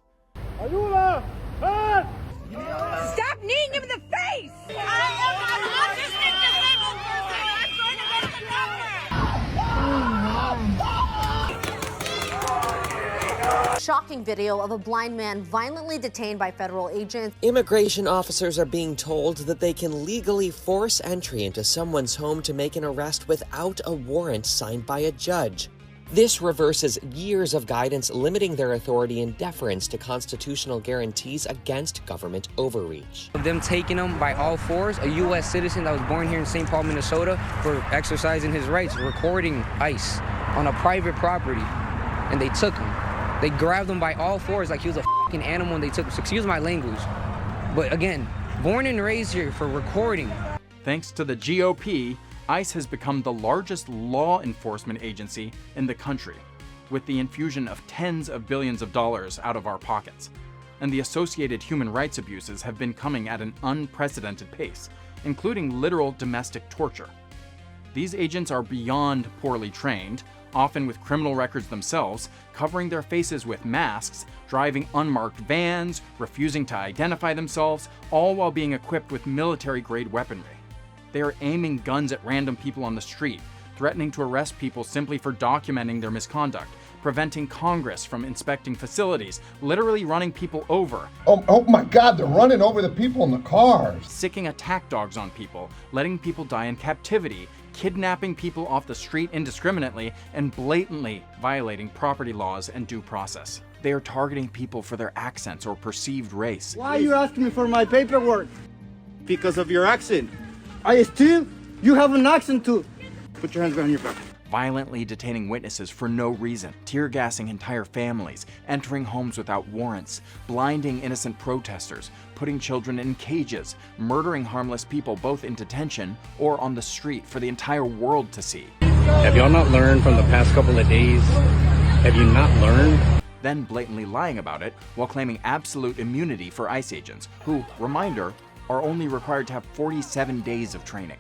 Ayuda! Help! Stop kneeing him in the face! I am an autistic disabled person! I'm going to go to the doctor! Shocking video of a blind man violently detained by federal agents. Immigration officers are being told that they can legally force entry into someone's home to make an arrest without a warrant signed by a judge. This reverses years of guidance limiting their authority in deference to constitutional guarantees against government overreach. Them taking him by all fours, a U.S. citizen that was born here in St. Paul, Minnesota, for exercising his rights, recording ICE on a private property, and they took him. They grabbed him by all fours like he was a fucking animal, and they took him. So excuse my language. But again, born and raised here for recording. Thanks to the GOP, ICE has become the largest law enforcement agency in the country, with the infusion of tens of billions of dollars out of our pockets. And the associated human rights abuses have been coming at an unprecedented pace, including literal domestic torture. These agents are beyond poorly trained, often with criminal records themselves, covering their faces with masks, driving unmarked vans, refusing to identify themselves, all while being equipped with military-grade weaponry. They are aiming guns at random people on the street, threatening to arrest people simply for documenting their misconduct, preventing Congress from inspecting facilities, literally running people over. Oh my God, they're running over the people in the cars. Sicking attack dogs on people, letting people die in captivity, kidnapping people off the street indiscriminately, and blatantly violating property laws and due process. They are targeting people for their accents or perceived race. Why are you asking me for my paperwork? Because of your accent. You have an accent too. Put your hands behind your back. Violently detaining witnesses for no reason, tear gassing entire families, entering homes without warrants, blinding innocent protesters, putting children in cages, murdering harmless people both in detention or on the street for the entire world to see. Have y'all not learned from the past couple of days? Have you not learned? Then blatantly lying about it while claiming absolute immunity for ICE agents, who, reminder, are only required to have 47 days of training.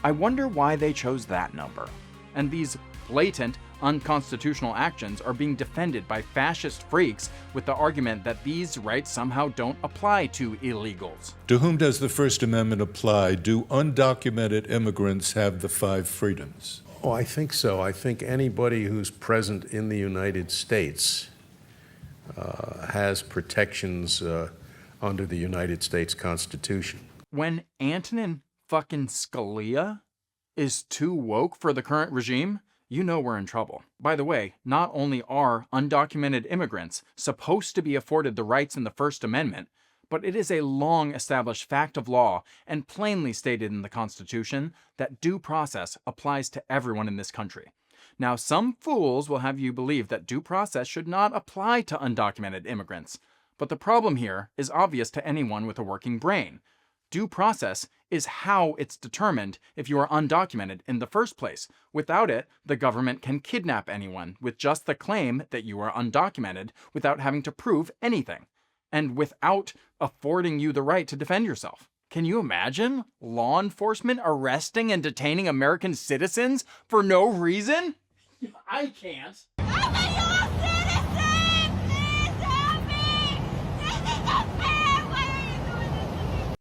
I wonder why they chose that number. And these blatant, unconstitutional actions are being defended by fascist freaks with the argument that these rights somehow don't apply to illegals. To whom does the First Amendment apply? Do undocumented immigrants have the 5 freedoms? Oh, I think so. I think anybody who's present in the United States has protections under the United States Constitution. When Antonin fucking Scalia is too woke for the current regime, you know we're in trouble. By the way, not only are undocumented immigrants supposed to be afforded the rights in the First Amendment, but it is a long-established fact of law and plainly stated in the Constitution that due process applies to everyone in this country. Now, some fools will have you believe that due process should not apply to undocumented immigrants, but the problem here is obvious to anyone with a working brain. Due process is how it's determined if you are undocumented in the first place. Without it, the government can kidnap anyone with just the claim that you are undocumented without having to prove anything, and without affording you the right to defend yourself. Can you imagine law enforcement arresting and detaining American citizens for no reason? I can't.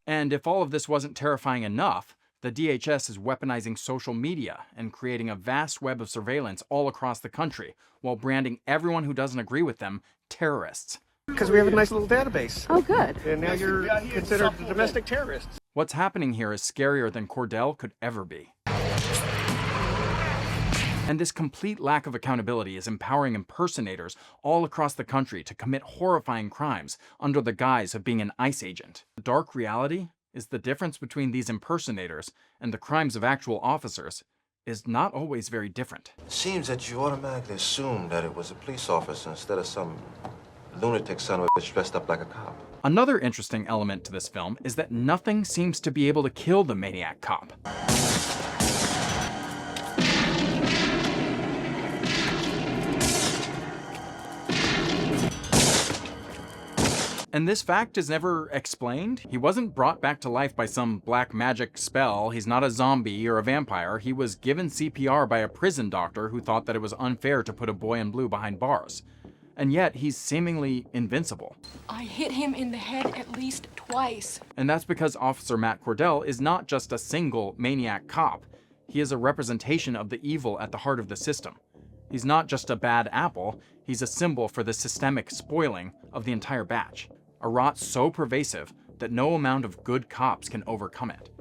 And if all of this wasn't terrifying enough, the DHS is weaponizing social media and creating a vast web of surveillance all across the country, while branding everyone who doesn't agree with them terrorists. Because we have a nice little database. Oh, good. And now you're considered a domestic terrorist. What's happening here is scarier than Cordell could ever be. And this complete lack of accountability is empowering impersonators all across the country to commit horrifying crimes under the guise of being an ICE agent. The dark reality is the difference between these impersonators and the crimes of actual officers is not always very different. It seems that you automatically assume that it was a police officer instead of some lunatic son of a bitch dressed up like a cop. Another interesting element to this film is that nothing seems to be able to kill the Maniac Cop. And this fact is never explained. He wasn't brought back to life by some black magic spell. He's not a zombie or a vampire. He was given CPR by a prison doctor who thought that it was unfair to put a boy in blue behind bars. And yet, he's seemingly invincible. I hit him in the head at least twice. And that's because Officer Matt Cordell is not just a single maniac cop. He is a representation of the evil at the heart of the system. He's not just a bad apple, he's a symbol for the systemic spoiling of the entire batch. A rot so pervasive that no amount of good cops can overcome it.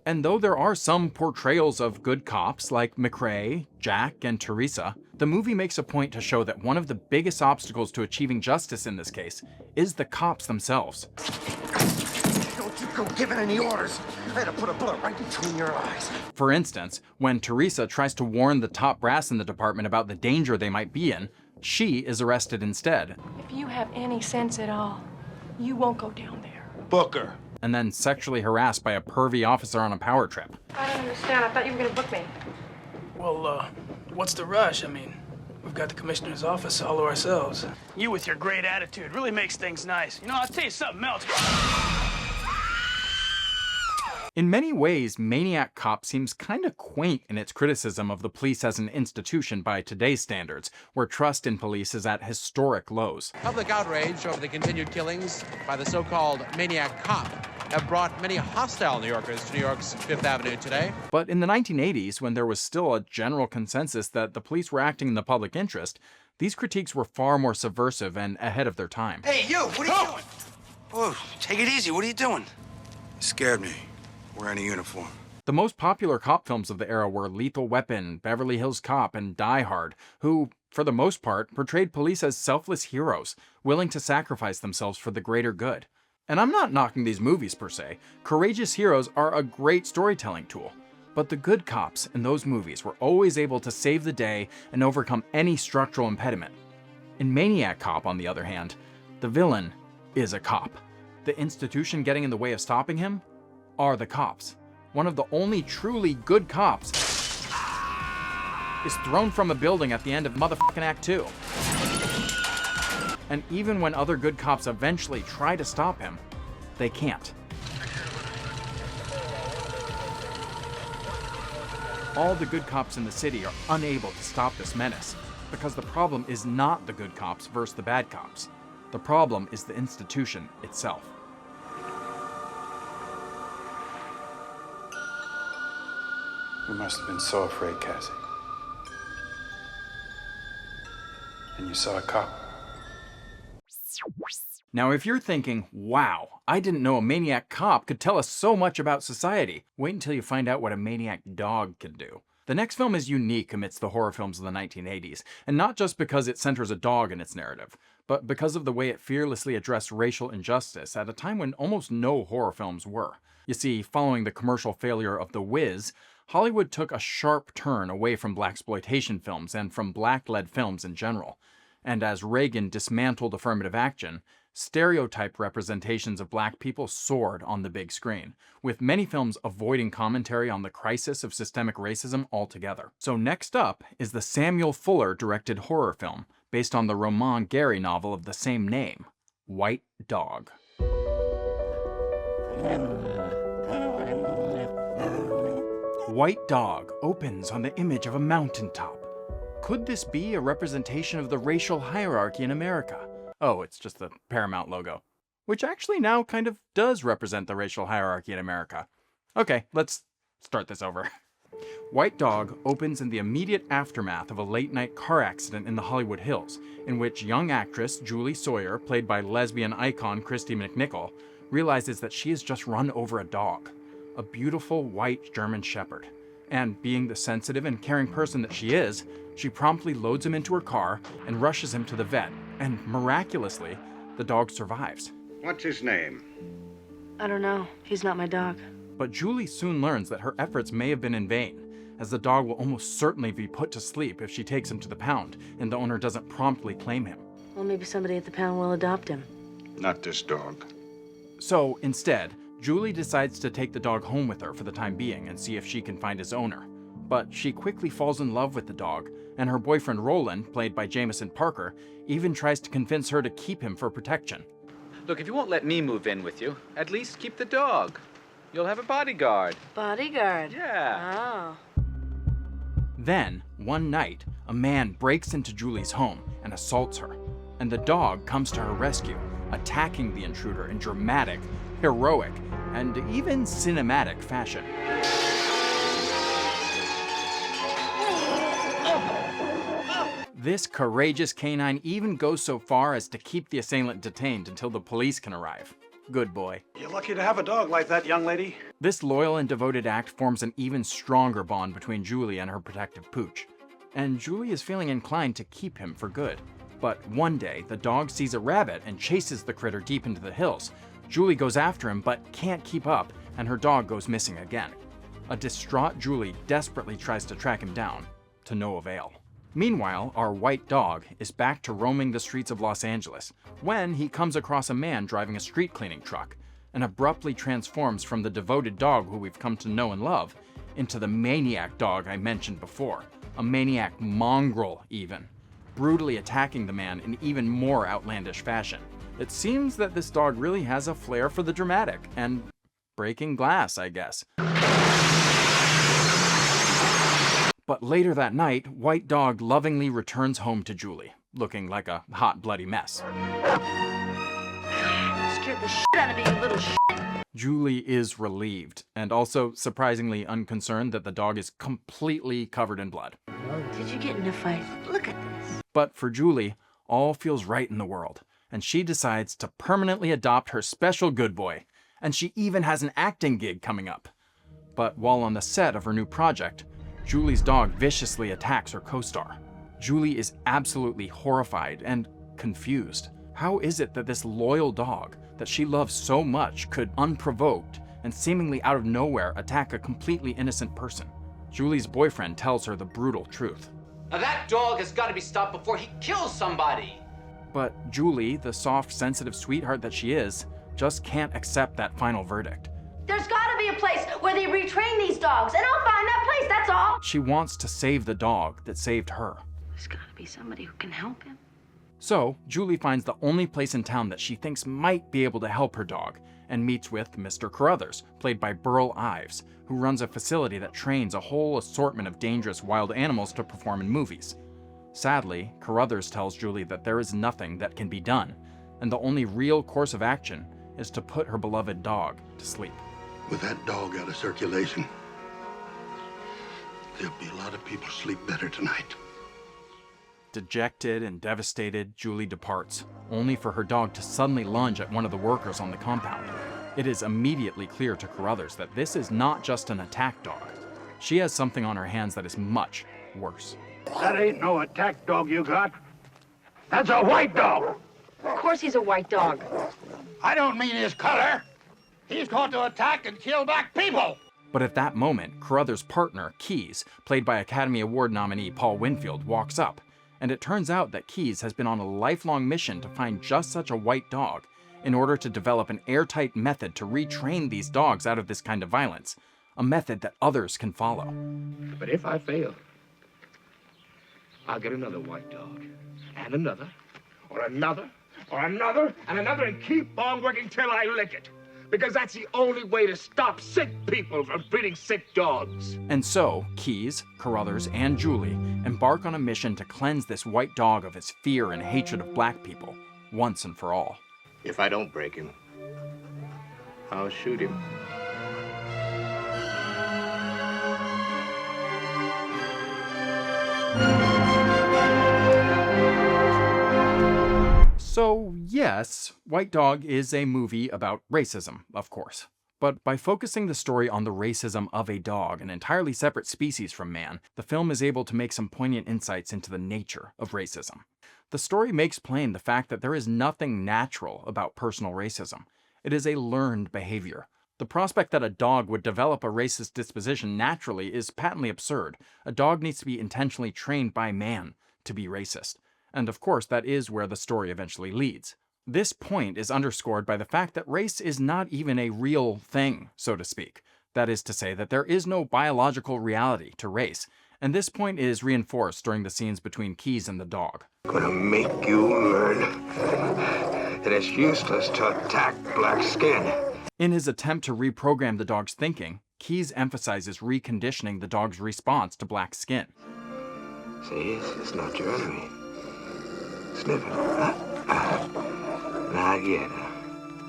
And though there are some portrayals of good cops like McRae, Jack, and Teresa, the movie makes a point to show that one of the biggest obstacles to achieving justice in this case is the cops themselves. Don't you go giving any orders. I had to put a bullet right between your eyes. For instance, when Teresa tries to warn the top brass in the department about the danger they might be in, she is arrested instead. If you have any sense at all, you won't go down there. Booker. And then sexually harassed by a pervy officer on a power trip. I don't understand. I thought you were going to book me. Well, what's the rush? I mean, we've got the commissioner's office all to ourselves. You with your great attitude really makes things nice. You know, I'll tell you something else. In many ways, Maniac Cop seems kinda quaint in its criticism of the police as an institution by today's standards, where trust in police is at historic lows. Public outrage over the continued killings by the so-called Maniac Cop have brought many hostile New Yorkers to New York's Fifth Avenue today. But in the 1980s, when there was still a general consensus that the police were acting in the public interest, these critiques were far more subversive and ahead of their time. Hey, you, what are you doing? Whoa, take it easy. What are you doing? You scared me. Wearing a uniform. The most popular cop films of the era were Lethal Weapon, Beverly Hills Cop, and Die Hard, who, for the most part, portrayed police as selfless heroes, willing to sacrifice themselves for the greater good. And I'm not knocking these movies per se. Courageous heroes are a great storytelling tool. But the good cops in those movies were always able to save the day and overcome any structural impediment. In Maniac Cop, on the other hand, the villain is a cop. The institution getting in the way of stopping him are the cops. One of the only truly good cops is thrown from a building at the end of motherfucking Act 2. And even when other good cops eventually try to stop him, they can't. All the good cops in the city are unable to stop this menace, because the problem is not the good cops versus the bad cops. The problem is the institution itself. You must have been so afraid, Cassie. And you saw a cop. Now, if you're thinking, wow, I didn't know a maniac cop could tell us so much about society, wait until you find out what a maniac dog can do. The next film is unique amidst the horror films of the 1980s, and not just because it centers a dog in its narrative, but because of the way it fearlessly addressed racial injustice at a time when almost no horror films were. You see, following the commercial failure of The Wiz, Hollywood took a sharp turn away from blaxploitation films and from black-led films in general. And as Reagan dismantled affirmative action, stereotype representations of black people soared on the big screen, with many films avoiding commentary on the crisis of systemic racism altogether. So next up is the Samuel Fuller-directed horror film, based on the Roman Gary novel of the same name, White Dog. White Dog opens on the image of a mountaintop. Could this be a representation of the racial hierarchy in America? Oh, it's just the Paramount logo, which actually now kind of does represent the racial hierarchy in America. Okay, let's start this over. White Dog opens in the immediate aftermath of a late-night car accident in the Hollywood Hills, in which young actress Julie Sawyer, played by lesbian icon Christy McNichol, realizes that she has just run over a dog, a beautiful white German Shepherd. And being the sensitive and caring person that she is, she promptly loads him into her car and rushes him to the vet. And miraculously, the dog survives. What's his name? I don't know. He's not my dog. But Julie soon learns that her efforts may have been in vain, as the dog will almost certainly be put to sleep if she takes him to the pound and the owner doesn't promptly claim him. Well, maybe somebody at the pound will adopt him. Not this dog. So instead, Julie decides to take the dog home with her for the time being and see if she can find his owner. But she quickly falls in love with the dog, and her boyfriend Roland, played by Jameson Parker, even tries to convince her to keep him for protection. Look, if you won't let me move in with you, at least keep the dog. You'll have a bodyguard. Bodyguard? Yeah. Oh. Then, one night, a man breaks into Julie's home and assaults her, and the dog comes to her rescue, attacking the intruder in dramatic, heroic, and even cinematic fashion. This courageous canine even goes so far as to keep the assailant detained until the police can arrive. Good boy. You're lucky to have a dog like that, young lady. This loyal and devoted act forms an even stronger bond between Julie and her protective pooch. And Julie is feeling inclined to keep him for good. But one day, the dog sees a rabbit and chases the critter deep into the hills. Julie goes after him but can't keep up, and her dog goes missing again. A distraught Julie desperately tries to track him down, to no avail. Meanwhile, our white dog is back to roaming the streets of Los Angeles when he comes across a man driving a street cleaning truck and abruptly transforms from the devoted dog who we've come to know and love into the maniac dog I mentioned before, a maniac mongrel even, brutally attacking the man in even more outlandish fashion. It seems that this dog really has a flair for the dramatic and breaking glass, I guess. But later that night, White Dog lovingly returns home to Julie, looking like a hot, bloody mess. Scared the shit out of me, you little shit. Julie is relieved, and also surprisingly unconcerned that the dog is completely covered in blood. Did you get in a fight? Look at this. But for Julie, all feels right in the world, and she decides to permanently adopt her special good boy, and she even has an acting gig coming up. But while on the set of her new project, Julie's dog viciously attacks her co-star. Julie is absolutely horrified and confused. How is it that this loyal dog that she loves so much could, unprovoked and seemingly out of nowhere, attack a completely innocent person? Julie's boyfriend tells her the brutal truth. Now that dog has got to be stopped before he kills somebody. But Julie, the soft, sensitive sweetheart that she is, just can't accept that final verdict. There's gotta be a place where they retrain these dogs, and I'll find that place, that's all. She wants to save the dog that saved her. There's gotta be somebody who can help him. So, Julie finds the only place in town that she thinks might be able to help her dog, and meets with Mr. Carruthers, played by Burl Ives, who runs a facility that trains a whole assortment of dangerous wild animals to perform in movies. Sadly, Carruthers tells Julie that there is nothing that can be done, and the only real course of action is to put her beloved dog to sleep. With that dog out of circulation, there'll be a lot of people sleep better tonight. Dejected and devastated, Julie departs, only for her dog to suddenly lunge at one of the workers on the compound. It is immediately clear to Carruthers that this is not just an attack dog. She has something on her hands that is much worse. That ain't no attack dog you got. That's a white dog. Of course he's a white dog. I don't mean his color. He's going to attack and kill black people. But at that moment, Carruthers' partner, Keys, played by Academy Award nominee Paul Winfield, walks up. And it turns out that Keys has been on a lifelong mission to find just such a white dog in order to develop an airtight method to retrain these dogs out of this kind of violence. A method that others can follow. But if I fail, I'll get another white dog. And another, or another, or another, and another, and keep on working till I lick it. Because that's the only way to stop sick people from breeding sick dogs. And so, Keys, Carruthers, and Julie embark on a mission to cleanse this white dog of his fear and hatred of black people, once and for all. If I don't break him, I'll shoot him. So, yeah, Yes, White Dog is a movie about racism, of course. But by focusing the story on the racism of a dog, an entirely separate species from man, the film is able to make some poignant insights into the nature of racism. The story makes plain the fact that there is nothing natural about personal racism. It is a learned behavior. The prospect that a dog would develop a racist disposition naturally is patently absurd. A dog needs to be intentionally trained by man to be racist. And of course, that is where the story eventually leads. This point is underscored by the fact that race is not even a real thing, so to speak. That is to say that there is no biological reality to race, and this point is reinforced during the scenes between Keyes and the dog. I'm gonna make you learn that it's useless to attack black skin. In his attempt to reprogram the dog's thinking, Keyes emphasizes reconditioning the dog's response to black skin. See, it's not your enemy. Sniff it. Not yet.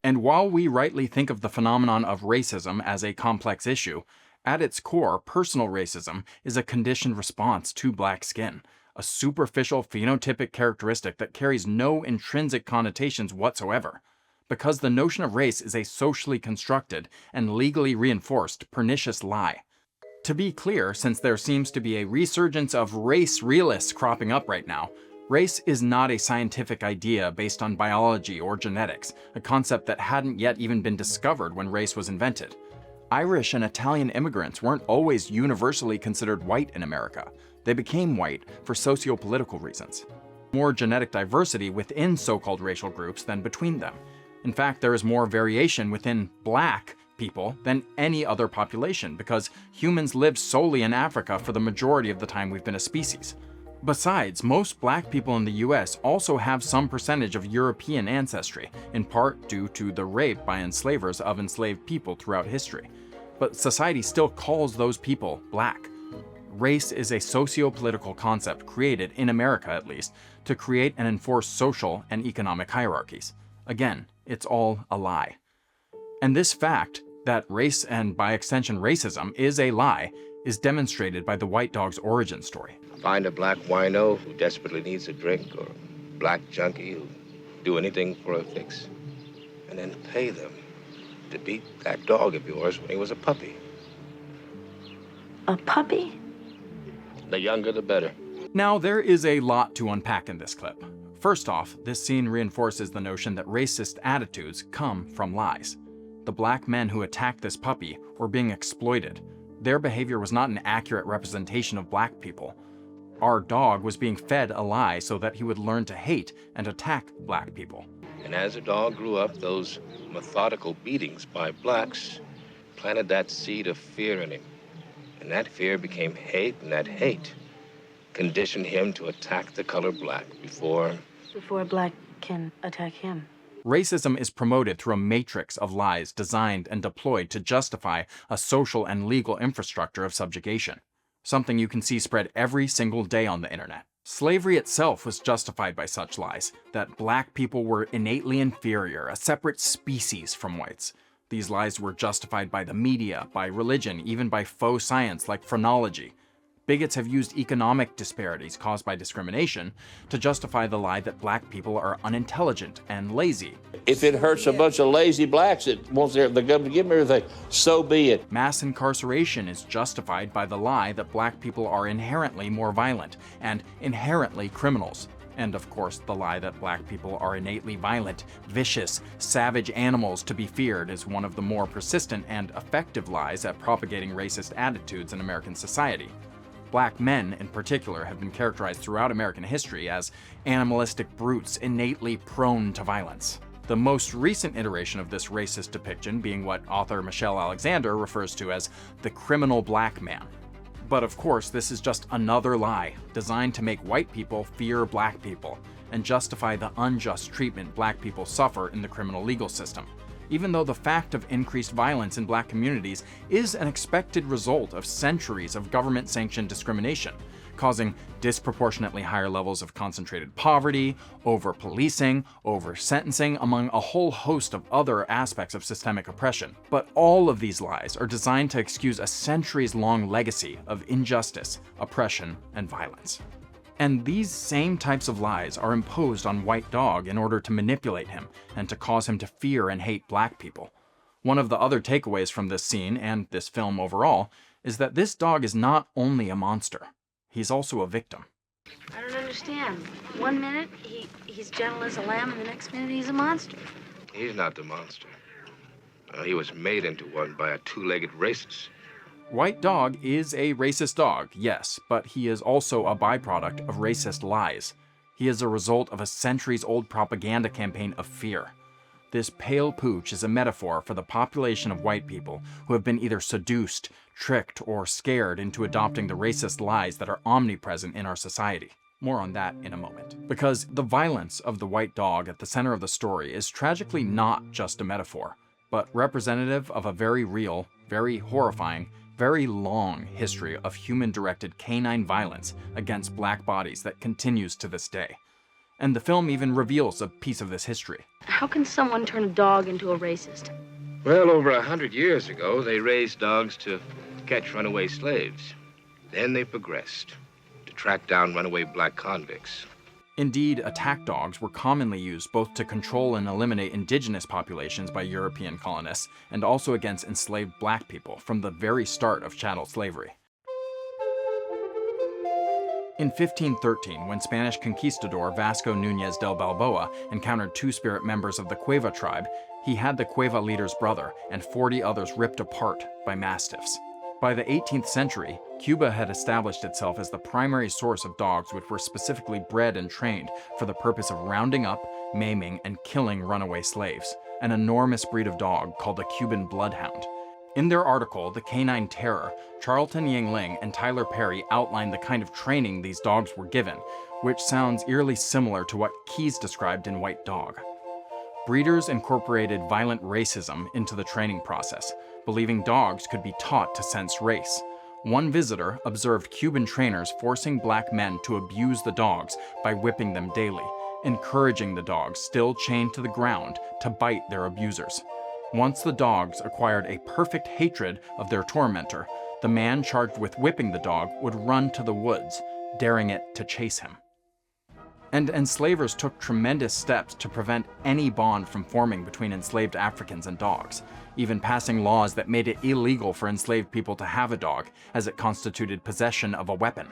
And while we rightly think of the phenomenon of racism as a complex issue, at its core, personal racism is a conditioned response to black skin, a superficial phenotypic characteristic that carries no intrinsic connotations whatsoever, because the notion of race is a socially constructed and legally reinforced pernicious lie. To be clear, since there seems to be a resurgence of race realists cropping up right now, race is not a scientific idea based on biology or genetics, a concept that hadn't yet even been discovered when race was invented. Irish and Italian immigrants weren't always universally considered white in America. They became white for socio-political reasons. More genetic diversity within so-called racial groups than between them. In fact, there is more variation within black people than any other population because humans lived solely in Africa for the majority of the time we've been a species. Besides, most black people in the US also have some percentage of European ancestry, in part due to the rape by enslavers of enslaved people throughout history. But society still calls those people black. Race is a socio-political concept created, in America at least, to create and enforce social and economic hierarchies. Again, it's all a lie. And this fact, that race and by extension racism is a lie, is demonstrated by the White Dog's origin story. Find a black wino who desperately needs a drink, or a black junkie who'll do anything for a fix, and then pay them to beat that dog of yours when he was a puppy. A puppy? The younger, the better. Now, there is a lot to unpack in this clip. First off, this scene reinforces the notion that racist attitudes come from lies. The black men who attacked this puppy were being exploited. Their behavior was not an accurate representation of black people. Our dog was being fed a lie so that he would learn to hate and attack black people. And as the dog grew up, those methodical beatings by blacks planted that seed of fear in him. And that fear became hate, and that hate conditioned him to attack the color black before black can attack him. Racism is promoted through a matrix of lies designed and deployed to justify a social and legal infrastructure of subjugation. Something you can see spread every single day on the internet. Slavery itself was justified by such lies, that black people were innately inferior, a separate species from whites. These lies were justified by the media, by religion, even by faux science like phrenology. Bigots have used economic disparities caused by discrimination to justify the lie that black people are unintelligent and lazy. If it hurts a bunch of lazy blacks that wants the government to give them everything, so be it. Mass incarceration is justified by the lie that black people are inherently more violent and inherently criminals. And of course, the lie that black people are innately violent, vicious, savage animals to be feared is one of the more persistent and effective lies at propagating racist attitudes in American society. Black men, in particular, have been characterized throughout American history as animalistic brutes innately prone to violence. The most recent iteration of this racist depiction being what author Michelle Alexander refers to as the criminal black man. But of course, this is just another lie designed to make white people fear black people and justify the unjust treatment black people suffer in the criminal legal system, even though the fact of increased violence in black communities is an expected result of centuries of government-sanctioned discrimination, causing disproportionately higher levels of concentrated poverty, over-policing, over-sentencing, among a whole host of other aspects of systemic oppression. But all of these lies are designed to excuse a centuries-long legacy of injustice, oppression, and violence. And these same types of lies are imposed on White Dog in order to manipulate him and to cause him to fear and hate black people. One of the other takeaways from this scene, and this film overall, is that this dog is not only a monster, he's also a victim. I don't understand. 1 minute, he's gentle as a lamb, and the next minute he's a monster. He's not the monster. He was made into one by a two-legged racist. White Dog is a racist dog, yes, but he is also a byproduct of racist lies. He is a result of a centuries-old propaganda campaign of fear. This pale pooch is a metaphor for the population of white people who have been either seduced, tricked, or scared into adopting the racist lies that are omnipresent in our society. More on that in a moment. Because the violence of the white dog at the center of the story is tragically not just a metaphor, but representative of a very real, very horrifying, very long history of human-directed canine violence against black bodies that continues to this day. And the film even reveals a piece of this history. How can someone turn a dog into a racist? Well, over 100 years ago, they raised dogs to catch runaway slaves. Then they progressed to track down runaway black convicts. Indeed, attack dogs were commonly used both to control and eliminate indigenous populations by European colonists, and also against enslaved black people from the very start of chattel slavery. In 1513, when Spanish conquistador Vasco Núñez del Balboa encountered Two-Spirit members of the Cueva tribe, he had the Cueva leader's brother and 40 others ripped apart by mastiffs. By the 18th century, Cuba had established itself as the primary source of dogs which were specifically bred and trained for the purpose of rounding up, maiming, and killing runaway slaves, an enormous breed of dog called the Cuban bloodhound. In their article, The Canine Terror, Charlton Yangling and Tyler Perry outlined the kind of training these dogs were given, which sounds eerily similar to what Keyes described in White Dog. Breeders incorporated violent racism into the training process, believing dogs could be taught to sense race. One visitor observed Cuban trainers forcing black men to abuse the dogs by whipping them daily, encouraging the dogs, still chained to the ground, to bite their abusers. Once the dogs acquired a perfect hatred of their tormentor, the man charged with whipping the dog would run to the woods, daring it to chase him. And enslavers took tremendous steps to prevent any bond from forming between enslaved Africans and dogs, even passing laws that made it illegal for enslaved people to have a dog, as it constituted possession of a weapon.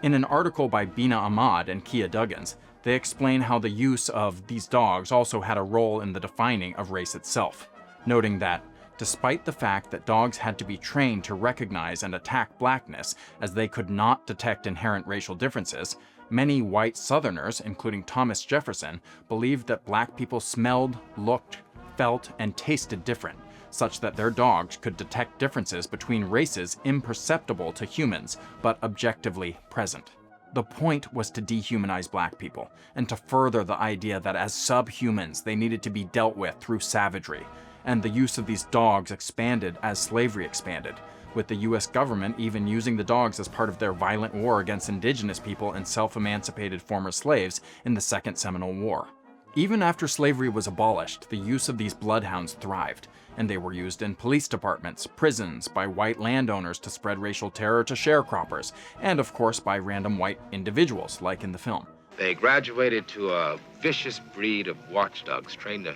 In an article by Bina Ahmad and Kia Duggins, they explain how the use of these dogs also had a role in the defining of race itself, noting that, despite the fact that dogs had to be trained to recognize and attack blackness as they could not detect inherent racial differences, many white Southerners, including Thomas Jefferson, believed that black people smelled, looked, felt, and tasted different, such that their dogs could detect differences between races imperceptible to humans, but objectively present. The point was to dehumanize black people, and to further the idea that as subhumans they needed to be dealt with through savagery, and the use of these dogs expanded as slavery expanded, with the US government even using the dogs as part of their violent war against indigenous people and self-emancipated former slaves in the Second Seminole War. Even after slavery was abolished, the use of these bloodhounds thrived, and they were used in police departments, prisons, by white landowners to spread racial terror to sharecroppers, and of course by random white individuals, like in the film. They graduated to a vicious breed of watchdogs trained to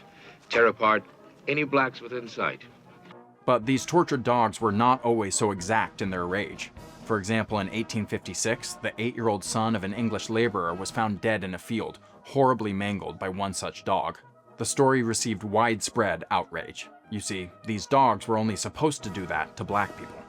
tear apart any blacks within sight. But these tortured dogs were not always so exact in their rage. For example, in 1856, the 8-year-old son of an English laborer was found dead in a field, horribly mangled by one such dog. The story received widespread outrage. You see, these dogs were only supposed to do that to black people.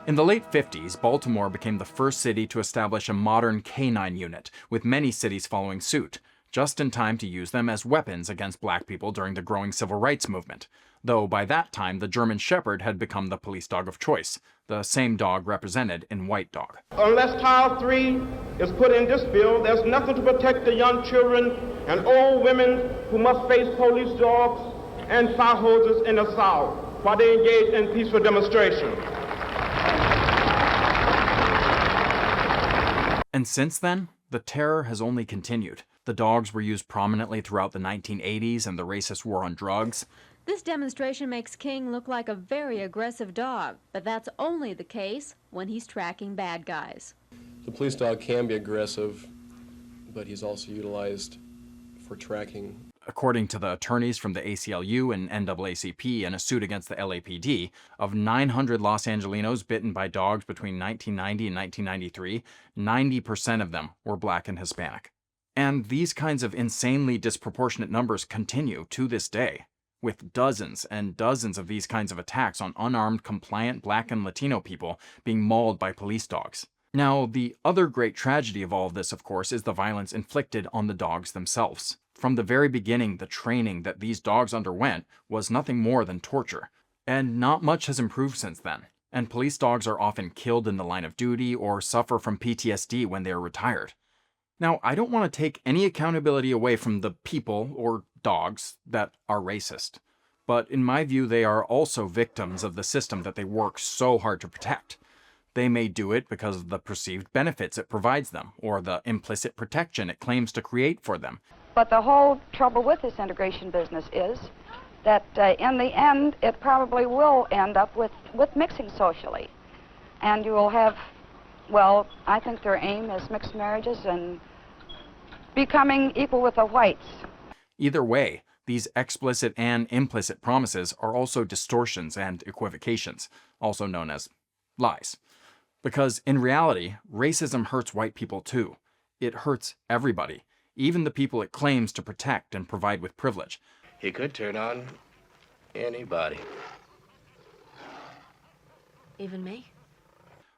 In the late 50s, Baltimore became the first city to establish a modern canine unit, with many cities following suit, just in time to use them as weapons against black people during the growing civil rights movement, though by that time the German Shepherd had become the police dog of choice, the same dog represented in White Dog. Unless Title 3 is put in this bill, there's nothing to protect the young children and old women who must face police dogs and fire hoses in the South while they engage in peaceful demonstration. And since then, the terror has only continued. The dogs were used prominently throughout the 1980s and the racist war on drugs. This demonstration makes King look like a very aggressive dog, but that's only the case when he's tracking bad guys. The police dog can be aggressive, but he's also utilized for tracking. According to the attorneys from the ACLU and NAACP in a suit against the LAPD, of 900 Los Angelinos bitten by dogs between 1990 and 1993, 90% of them were Black and Hispanic. And these kinds of insanely disproportionate numbers continue to this day, with dozens and dozens of these kinds of attacks on unarmed, compliant Black and Latino people being mauled by police dogs. Now, the other great tragedy of all of this, of course, is the violence inflicted on the dogs themselves. From the very beginning, the training that these dogs underwent was nothing more than torture. And not much has improved since then. And police dogs are often killed in the line of duty or suffer from PTSD when they are retired. Now, I don't want to take any accountability away from the people, or dogs, that are racist. But in my view, they are also victims of the system that they work so hard to protect. They may do it because of the perceived benefits it provides them, or the implicit protection it claims to create for them. But the whole trouble with this integration business is that in the end, it probably will end up with mixing socially. And you will have, well, I think their aim is mixed marriages and becoming equal with the whites. Either way, these explicit and implicit promises are also distortions and equivocations, also known as lies. Because in reality, racism hurts white people too. It hurts everybody, even the people it claims to protect and provide with privilege. He could turn on anybody. Even me?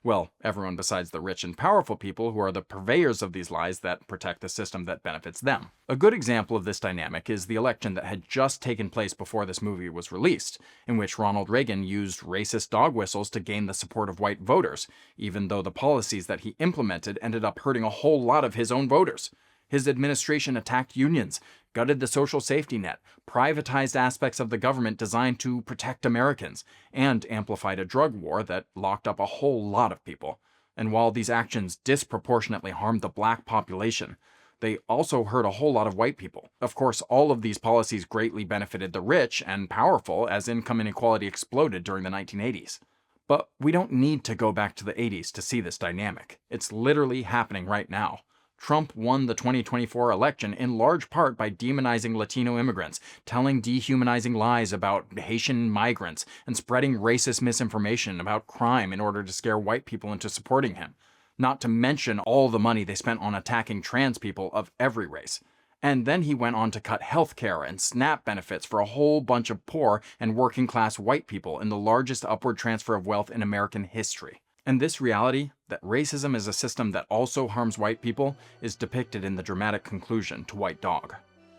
Well, everyone besides the rich and powerful people who are the purveyors of these lies that protect the system that benefits them. A good example of this dynamic is the election that had just taken place before this movie was released, in which Ronald Reagan used racist dog whistles to gain the support of white voters, even though the policies that he implemented ended up hurting a whole lot of his own voters. His administration attacked unions, gutted the social safety net, privatized aspects of the government designed to protect Americans, and amplified a drug war that locked up a whole lot of people. And while these actions disproportionately harmed the Black population, they also hurt a whole lot of white people. Of course, all of these policies greatly benefited the rich and powerful as income inequality exploded during the 1980s. But we don't need to go back to the 80s to see this dynamic. It's literally happening right now. Trump won the 2024 election in large part by demonizing Latino immigrants, telling dehumanizing lies about Haitian migrants, and spreading racist misinformation about crime in order to scare white people into supporting him. Not to mention all the money they spent on attacking trans people of every race. And then he went on to cut health care and SNAP benefits for a whole bunch of poor and working class white people in the largest upward transfer of wealth in American history. And this reality, that racism is a system that also harms white people, is depicted in the dramatic conclusion to White Dog.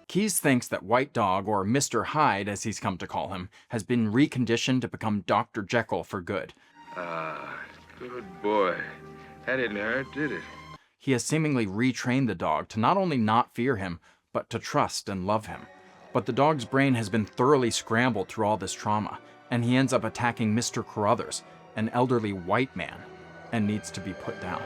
Keyes thinks that White Dog, or Mr. Hyde as he's come to call him, has been reconditioned to become Dr. Jekyll for good. Ah, good boy. That didn't hurt, did it? He has seemingly retrained the dog to not only not fear him, but to trust and love him. But the dog's brain has been thoroughly scrambled through all this trauma, and he ends up attacking Mr. Carruthers, an elderly white man, and needs to be put down.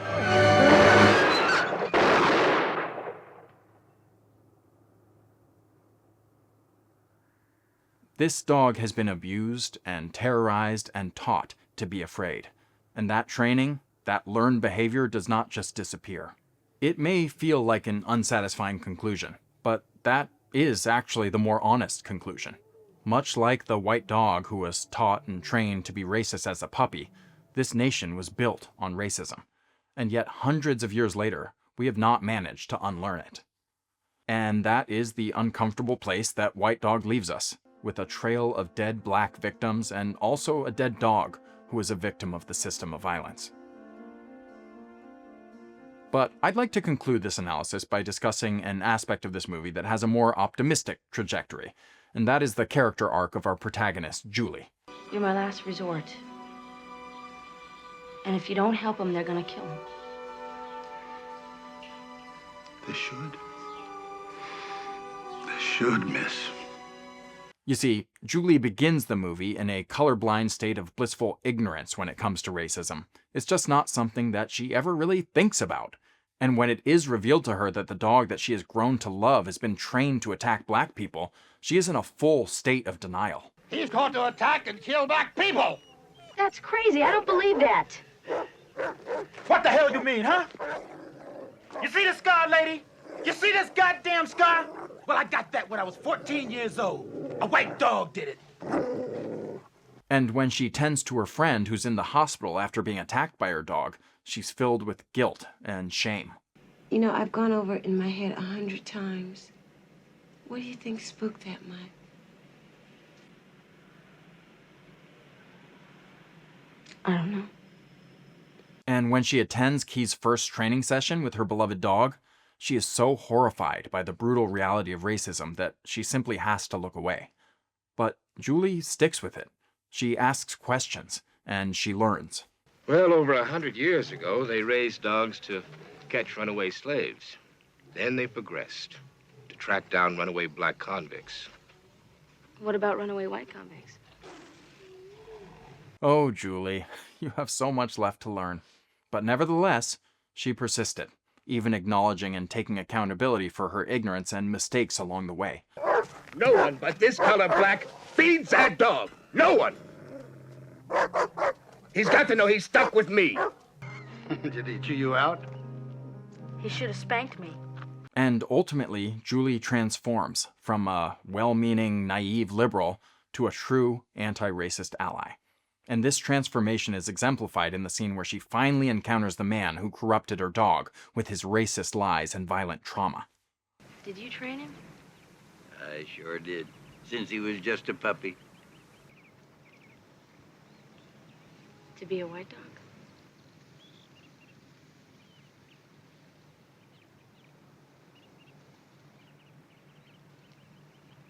This dog has been abused and terrorized and taught to be afraid. And that training, that learned behavior does not just disappear. It may feel like an unsatisfying conclusion, but that is actually the more honest conclusion. Much like the white dog who was taught and trained to be racist as a puppy, this nation was built on racism. And yet hundreds of years later, we have not managed to unlearn it. And that is the uncomfortable place that White Dog leaves us, with a trail of dead Black victims and also a dead dog who is a victim of the system of violence. But I'd like to conclude this analysis by discussing an aspect of this movie that has a more optimistic trajectory, and that is the character arc of our protagonist, Julie. You're my last resort. And if you don't help him, they're gonna kill him. They should. They should, miss. You see, Julie begins the movie in a colorblind state of blissful ignorance when it comes to racism. It's just not something that she ever really thinks about. And when it is revealed to her that the dog that she has grown to love has been trained to attack Black people, she is in a full state of denial. He's going to attack and kill Black people! That's crazy. I don't believe that. What the hell you mean, huh? You see this scar, lady? You see this goddamn scar? Well, I got that when I was 14 years old. A white dog did it. And when she tends to her friend who's in the hospital after being attacked by her dog, she's filled with guilt and shame. You know, I've gone over it in my head 100 times. What do you think spooked that much? I don't know. And when she attends Key's first training session with her beloved dog, she is so horrified by the brutal reality of racism that she simply has to look away. But Julie sticks with it. She asks questions, and she learns. Well, over 100 years ago, they raised dogs to catch runaway slaves. Then they progressed to track down runaway black convicts. What about runaway white convicts? Oh, Julie, you have so much left to learn. But nevertheless, she persisted, even acknowledging and taking accountability for her ignorance and mistakes along the way. No one but this color black feeds that dog. No one. He's got to know he's stuck with me. Did he chew you out? He should have spanked me. And ultimately, Julie transforms from a well-meaning, naive liberal to a true anti-racist ally. And this transformation is exemplified in the scene where she finally encounters the man who corrupted her dog with his racist lies and violent trauma. Did you train him? I sure did, since he was just a puppy. To be a white dog?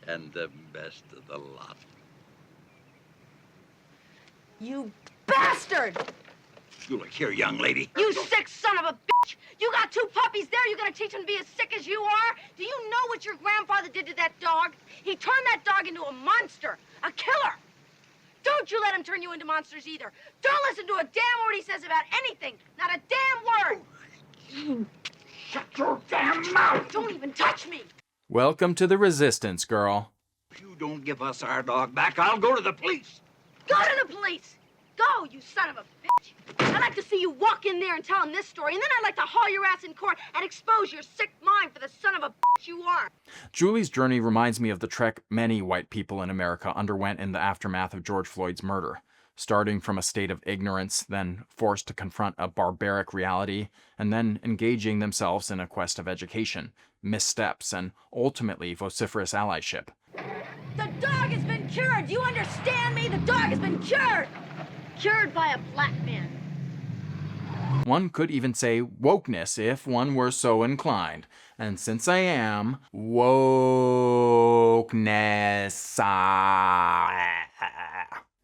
And the best of the lot. You bastard! You look here, young lady. You sick son of a bitch! You got two puppies there, you're gonna teach them to be as sick as you are? Do you know what your grandfather did to that dog? He turned that dog into a monster, a killer. Don't you let him turn you into monsters either. Don't listen to a damn word he says about anything. Not a damn word. Shut your damn mouth! Don't even touch me. Welcome to the resistance, girl. If you don't give us our dog back, I'll go to the police. Go to the police. Go, you son of a bitch. I'd like to see you walk in there and tell him this story, and then I'd like to haul your ass in court and expose your sick mind for the son of a bitch you are. Julie's journey reminds me of the trek many white people in America underwent in the aftermath of George Floyd's murder, starting from a state of ignorance, then forced to confront a barbaric reality, and then engaging themselves in a quest of education, missteps, and ultimately vociferous allyship. The dog has been cured. Do you understand me? The dog has been cured. Cured by a black man. One could even say wokeness if one were so inclined. And since I am, wokeness.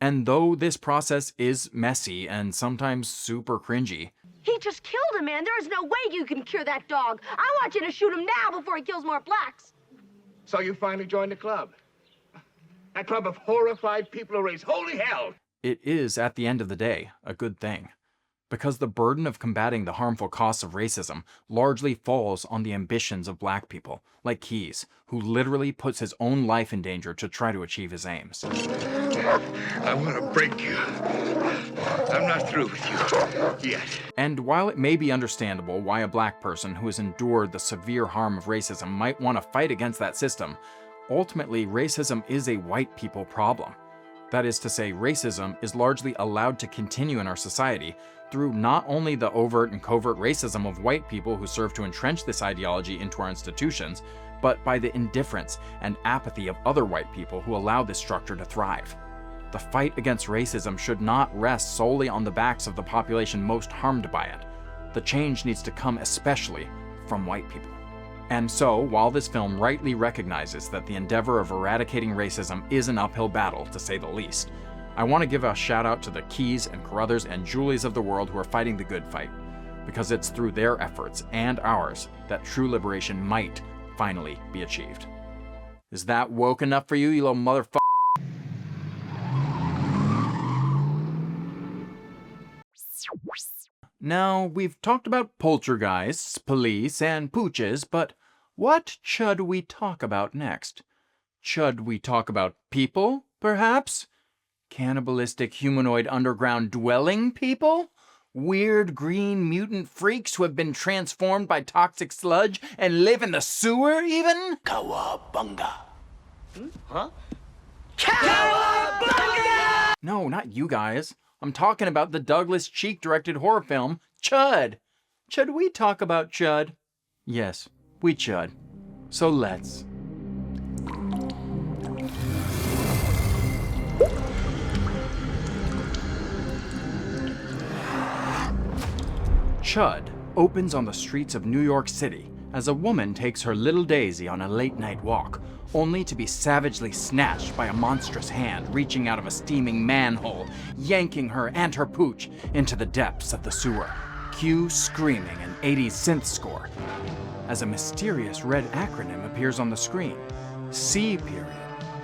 And though this process is messy and sometimes super cringy, He just killed a man. There is no way you can cure that dog. I want you to shoot him now before he kills more blacks. So you finally joined the club. A club of horrified people who raise holy hell. it is, at the end of the day, a good thing. Because the burden of combating the harmful costs of racism largely falls on the ambitions of black people, like Keyes, who literally puts his own life in danger to try to achieve his aims. I want to break you. I'm not through with you yet. And while it may be understandable why a black person who has endured the severe harm of racism might want to fight against that system, ultimately racism is a white people problem. That is to say, racism is largely allowed to continue in our society through not only the overt and covert racism of white people who serve to entrench this ideology into our institutions, but by the indifference and apathy of other white people who allow this structure to thrive. The fight against racism should not rest solely on the backs of the population most harmed by it. The change needs to come especially from white people. And so, while this film rightly recognizes that the endeavor of eradicating racism is an uphill battle, to say the least, I want to give a shout out to the Keyes and Carruthers and Julies of the world who are fighting the good fight, because it's through their efforts and ours that true liberation might finally be achieved. Is that woke enough for you, you little motherfucker? Now, we've talked about poltergeists, police, and pooches, but what should we talk about next? Should we talk about people, perhaps? Cannibalistic humanoid underground dwelling people? Weird green mutant freaks who have been transformed by toxic sludge and live in the sewer even? Cowabunga. Huh? Cowabunga! No, not you guys. I'm talking about the Douglas Cheek-directed horror film, CHUD. Should we talk about CHUD? Yes, we CHUD. So let's. CHUD opens on the streets of New York City as a woman takes her little Daisy on a late-night walk, only to be savagely snatched by a monstrous hand reaching out of a steaming manhole, yanking her and her pooch into the depths of the sewer. Cue screaming an 80s synth score as a mysterious red acronym appears on the screen. C period,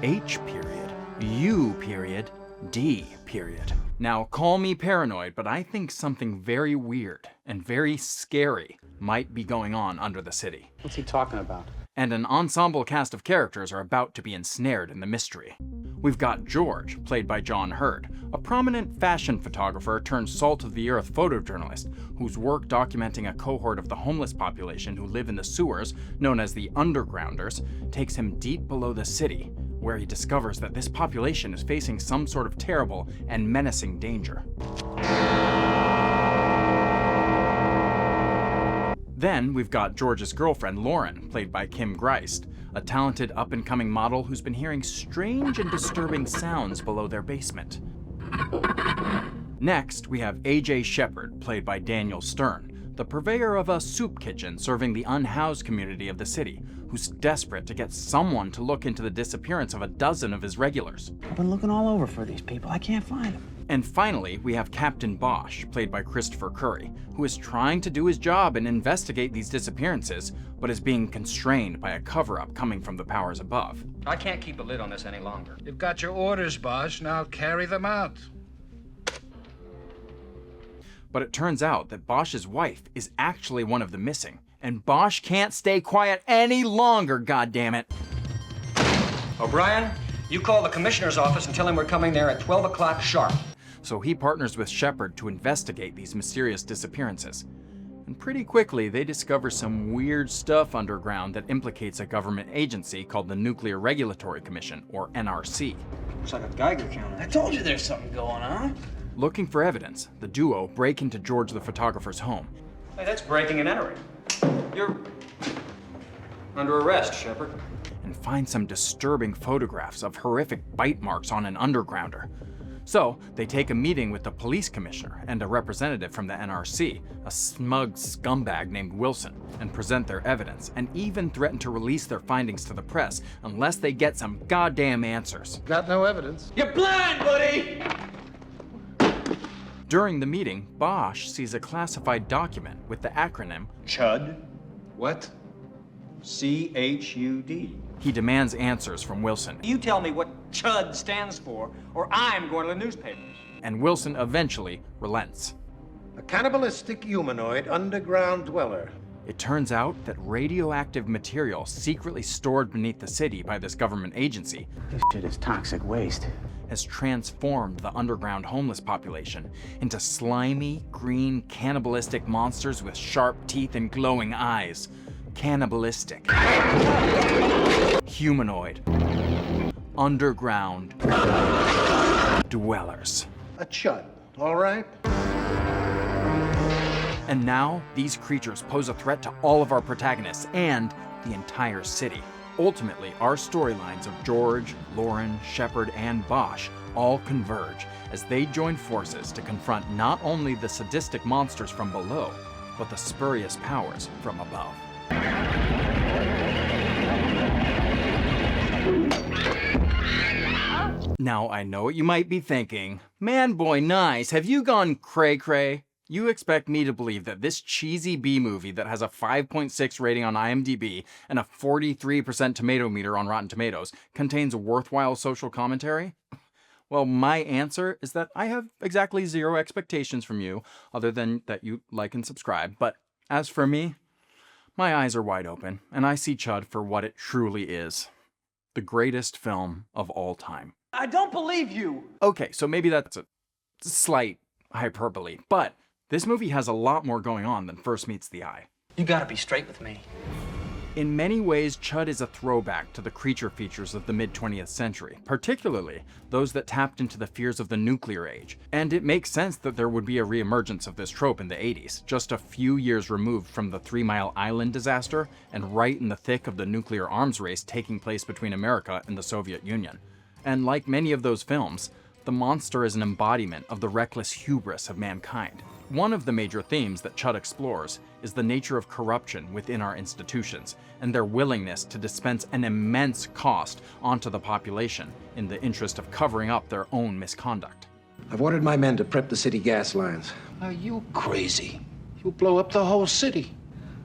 H period, U period, D period. Now, call me paranoid, but I think something very weird and very scary might be going on under the city. What's he talking about? And an ensemble cast of characters are about to be ensnared in the mystery. We've got George, played by John Hurd, a prominent fashion photographer turned salt-of-the-earth photojournalist whose work documenting a cohort of the homeless population who live in the sewers, known as the Undergrounders, takes him deep below the city, where he discovers that this population is facing some sort of terrible and menacing danger. Then we've got George's girlfriend, Lauren, played by Kim Greist, a talented up-and-coming model who's been hearing strange and disturbing sounds below their basement. Next, we have A.J. Shepard, played by Daniel Stern, the purveyor of a soup kitchen serving the unhoused community of the city, who's desperate to get someone to look into the disappearance of a dozen of his regulars. I've been looking all over for these people. I can't find them. And finally, we have Captain Bosch, played by Christopher Curry, who is trying to do his job and investigate these disappearances, but is being constrained by a cover-up coming from the powers above. I can't keep a lid on this any longer. You've got your orders, Bosch. Now carry them out. But it turns out that Bosch's wife is actually one of the missing, and Bosch can't stay quiet any longer, goddammit. O'Brien, you call the commissioner's office and tell him we're coming there at 12 o'clock sharp. So he partners with Shepard to investigate these mysterious disappearances. And pretty quickly, they discover some weird stuff underground that implicates a government agency called the Nuclear Regulatory Commission, or NRC. Looks like a Geiger counter. I told you there's something going on. Looking for evidence, the duo break into George the photographer's home. Hey, that's breaking and entering. You're under arrest, Shepard. And find some disturbing photographs of horrific bite marks on an undergrounder. So, they take a meeting with the police commissioner and a representative from the NRC, a smug scumbag named Wilson, and present their evidence, and even threaten to release their findings to the press unless they get some goddamn answers. Got no evidence. You're blind, buddy! During the meeting, Bosch sees a classified document with the acronym CHUD? What? C.H.U.D. He demands answers from Wilson. You tell me what CHUD stands for, or I'm going to the newspapers. And Wilson eventually relents. A cannibalistic humanoid underground dweller. It turns out that radioactive material secretly stored beneath the city by this government agency This shit is toxic waste. has transformed the underground homeless population into slimy, green, cannibalistic monsters with sharp teeth and glowing eyes. Cannibalistic. Humanoid. Underground. Dwellers. A CHUD, all right? And now, these creatures pose a threat to all of our protagonists and the entire city. Ultimately, our storylines of George, Lauren, Shepard, and Bosch all converge as they join forces to confront not only the sadistic monsters from below, but the spurious powers from above. Now, I know what you might be thinking. Manboynice, have you gone cray-cray? You expect me to believe that this cheesy B-movie that has a 5.6 rating on IMDb and a 43% tomato meter on Rotten Tomatoes contains worthwhile social commentary? Well, my answer is that I have exactly zero expectations from you, other than that you like and subscribe. But as for me, my eyes are wide open, and I see CHUD for what it truly is. The greatest film of all time. I don't believe you. Okay, so maybe that's a slight hyperbole, but This movie has a lot more going on than first meets the eye. You gotta be straight with me. In many ways, CHUD is a throwback to the creature features of the mid-20th century, particularly those that tapped into the fears of the nuclear age. And it makes sense that there would be a reemergence of this trope in the 80s, just a few years removed from the 3 Mile Island disaster and right in the thick of the nuclear arms race taking place between America and the Soviet Union. And like many of those films, the monster is an embodiment of the reckless hubris of mankind. One of the major themes that CHUD explores is the nature of corruption within our institutions and their willingness to dispense an immense cost onto the population in the interest of covering up their own misconduct. I've ordered my men to prep the city gas lines. Are you crazy? You'll blow up the whole city.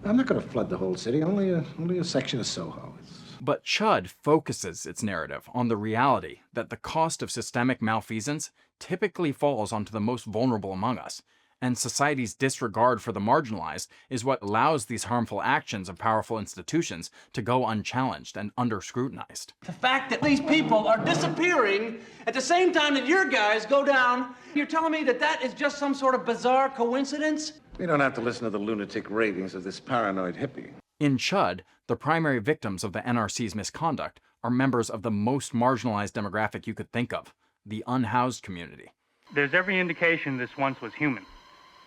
I'm not going to flood the whole city, only a section of Soho. But CHUD focuses its narrative on the reality that the cost of systemic malfeasance typically falls onto the most vulnerable among us, and society's disregard for the marginalized is what allows these harmful actions of powerful institutions to go unchallenged and under-scrutinized. The fact that these people are disappearing at the same time that your guys go down, you're telling me that that is just some sort of bizarre coincidence? We don't have to listen to the lunatic ravings of this paranoid hippie. In CHUD, the primary victims of the NRC's misconduct are members of the most marginalized demographic you could think of, the unhoused community. There's every indication this once was human.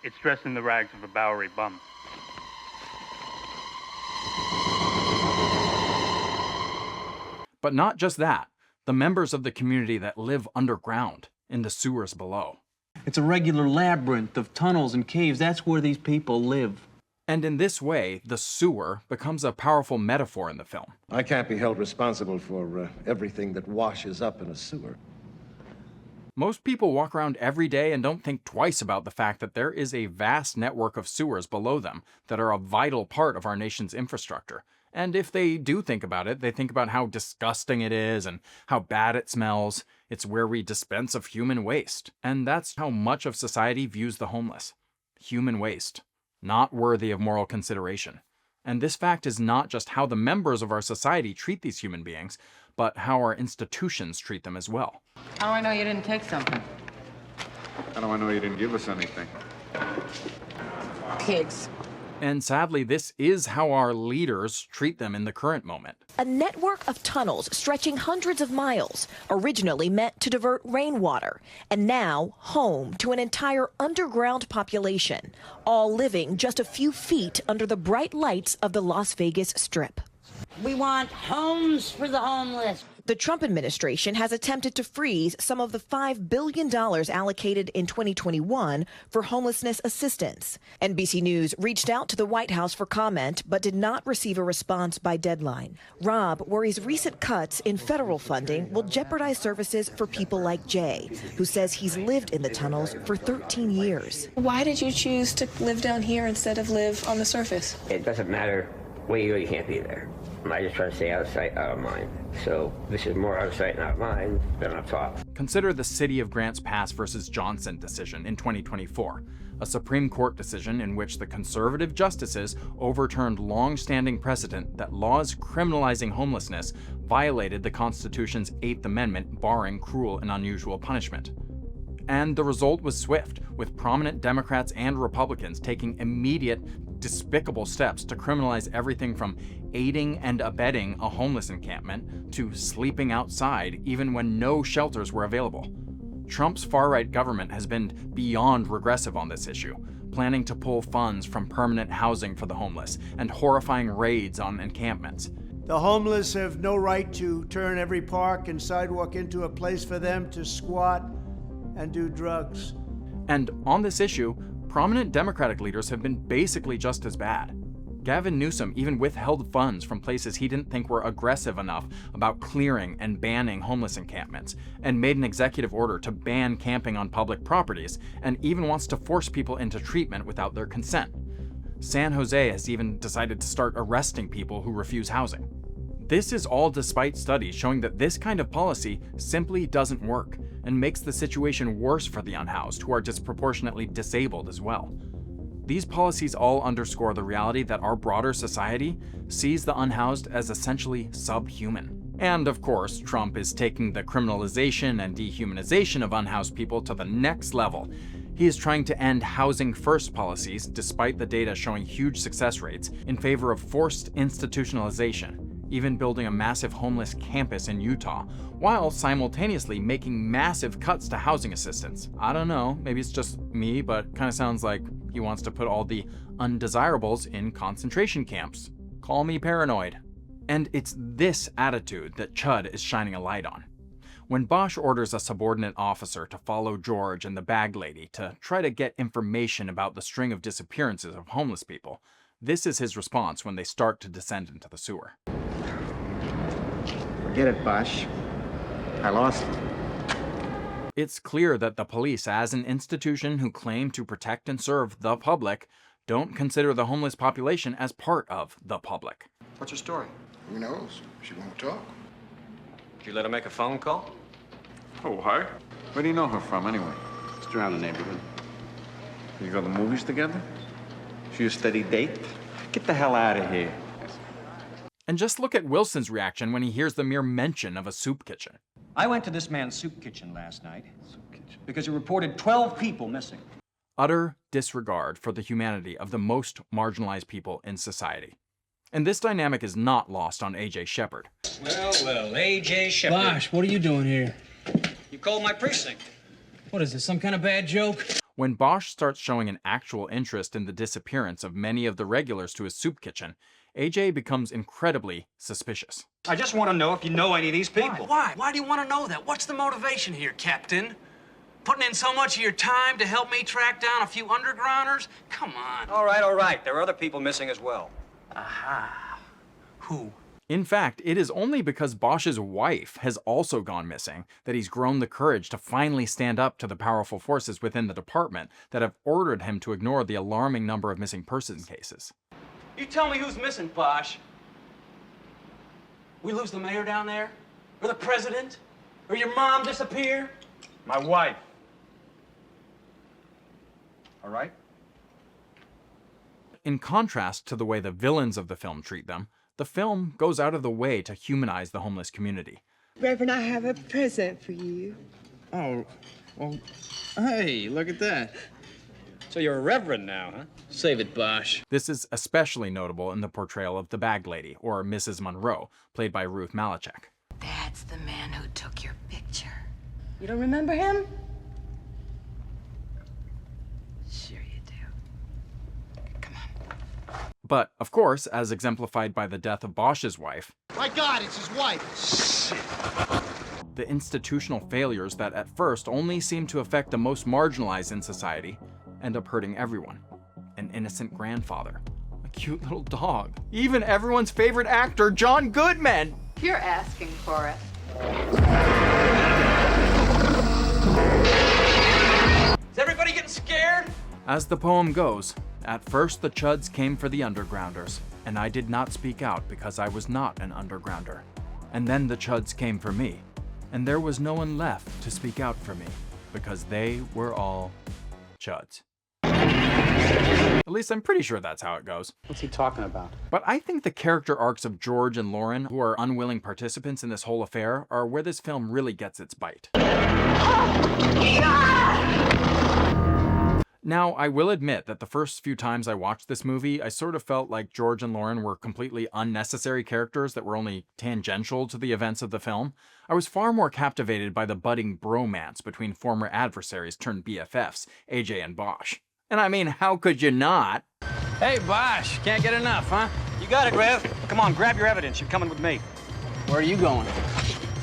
It's dressed in the rags of a Bowery bum. But not just that, the members of the community that live underground, in the sewers below. It's a regular labyrinth of tunnels and caves. That's where these people live. And in this way, the sewer becomes a powerful metaphor in the film. I can't be held responsible for everything that washes up in a sewer. Most people walk around every day and don't think twice about the fact that there is a vast network of sewers below them that are a vital part of our nation's infrastructure. And if they do think about it, they think about how disgusting it is and how bad it smells. It's where we dispense of human waste. And that's how much of society views the homeless. Human waste. Not worthy of moral consideration. And this fact is not just how the members of our society treat these human beings, but how our institutions treat them as well. How do I know you didn't take something? How do I know you didn't give us anything? Pigs. And sadly, this is how our leaders treat them in the current moment. A network of tunnels stretching hundreds of miles, originally meant to divert rainwater, and now home to an entire underground population, all living just a few feet under the bright lights of the Las Vegas Strip. We want homes for the homeless. The Trump administration has attempted to freeze some of the $5 billion allocated in 2021 for homelessness assistance. NBC News reached out to the White House for comment, but did not receive a response by deadline. Rob worries recent cuts in federal funding will jeopardize services for people like Jay, who says he's lived in the tunnels for 13 years. Why did you choose to live down here instead of live on the surface? It doesn't matter where you go, you can't be there. I just try to stay out of sight, out of mind. So this is more out of sight and out of mind than up top. Consider the City of Grants Pass versus Johnson decision in 2024, a Supreme Court decision in which the conservative justices overturned long-standing precedent that laws criminalizing homelessness violated the Constitution's 8th Amendment barring cruel and unusual punishment. And the result was swift, with prominent Democrats and Republicans taking immediate, despicable steps to criminalize everything from aiding and abetting a homeless encampment to sleeping outside even when no shelters were available. Trump's far-right government has been beyond regressive on this issue, planning to pull funds from permanent housing for the homeless and horrifying raids on encampments. The homeless have no right to turn every park and sidewalk into a place for them to squat and do drugs. And on this issue, prominent Democratic leaders have been basically just as bad. Gavin Newsom even withheld funds from places he didn't think were aggressive enough about clearing and banning homeless encampments, and made an executive order to ban camping on public properties, and even wants to force people into treatment without their consent. San Jose has even decided to start arresting people who refuse housing. This is all despite studies showing that this kind of policy simply doesn't work and makes the situation worse for the unhoused, who are disproportionately disabled as well. These policies all underscore the reality that our broader society sees the unhoused as essentially subhuman. And of course, Trump is taking the criminalization and dehumanization of unhoused people to the next level. He is trying to end housing-first policies, despite the data showing huge success rates, in favor of forced institutionalization, even building a massive homeless campus in Utah, while simultaneously making massive cuts to housing assistance. I don't know, maybe it's just me, but kind of sounds like he wants to put all the undesirables in concentration camps. Call me paranoid. And it's this attitude that CHUD is shining a light on. When Bosch orders a subordinate officer to follow George and the bag lady to try to get information about the string of disappearances of homeless people, this is his response when they start to descend into the sewer. Forget it, Bosch. I lost. It's clear that the police, as an institution who claim to protect and serve the public, don't consider the homeless population as part of the public. What's her story? Who knows? She won't talk. Did you let her make a phone call? Oh, her? Where do you know her from, anyway? Just around the neighborhood. You go to the movies together? She a steady date? Get the hell out of here. And just look at Wilson's reaction when he hears the mere mention of a soup kitchen. I went to this man's soup kitchen last night because he reported 12 people missing. Utter disregard for the humanity of the most marginalized people in society. And this dynamic is not lost on A.J. Shepard. Well, A.J. Shepard. Bosch, what are you doing here? You called my precinct. What is this, some kind of bad joke? When Bosch starts showing an actual interest in the disappearance of many of the regulars to his soup kitchen, A.J. becomes incredibly suspicious. I just want to know if you know any of these people. Why? Why do you want to know that? What's the motivation here, Captain? Putting in so much of your time to help me track down a few undergrounders? Come on. All right. There are other people missing as well. Aha. Who? In fact, it is only because Bosch's wife has also gone missing that he's grown the courage to finally stand up to the powerful forces within the department that have ordered him to ignore the alarming number of missing person cases. You tell me who's missing, Bosch. We lose the mayor down there? Or the president? Or your mom disappear? My wife. All right? In contrast to the way the villains of the film treat them, the film goes out of the way to humanize the homeless community. Reverend, I have a present for you. Oh, well, hey, look at that. So you're a reverend now, huh? Save it, Bosch. This is especially notable in the portrayal of the bag lady, or Mrs. Monroe, played by Ruth Malachek. That's the man who took your picture. You don't remember him? Sure you do. Come on. But, of course, as exemplified by the death of Bosch's wife, My God, it's his wife. the institutional failures that at first only seem to affect the most marginalized in society end up hurting everyone. An innocent grandfather, a cute little dog, even everyone's favorite actor, John Goodman! You're asking for it. Is everybody getting scared? As the poem goes, at first the CHUDs came for the undergrounders, and I did not speak out because I was not an undergrounder. And then the CHUDs came for me, and there was no one left to speak out for me, because they were all CHUDs. At least I'm pretty sure that's how it goes. What's he talking about? But I think the character arcs of George and Lauren, who are unwilling participants in this whole affair, are where this film really gets its bite. Now, I will admit that the first few times I watched this movie, I sort of felt like George and Lauren were completely unnecessary characters that were only tangential to the events of the film. I was far more captivated by the budding bromance between former adversaries turned BFFs, AJ and Bosch. And I mean, how could you not? Hey, Bosch, can't get enough, huh? You got it, Rev. Come on, grab your evidence. You're coming with me. Where are you going?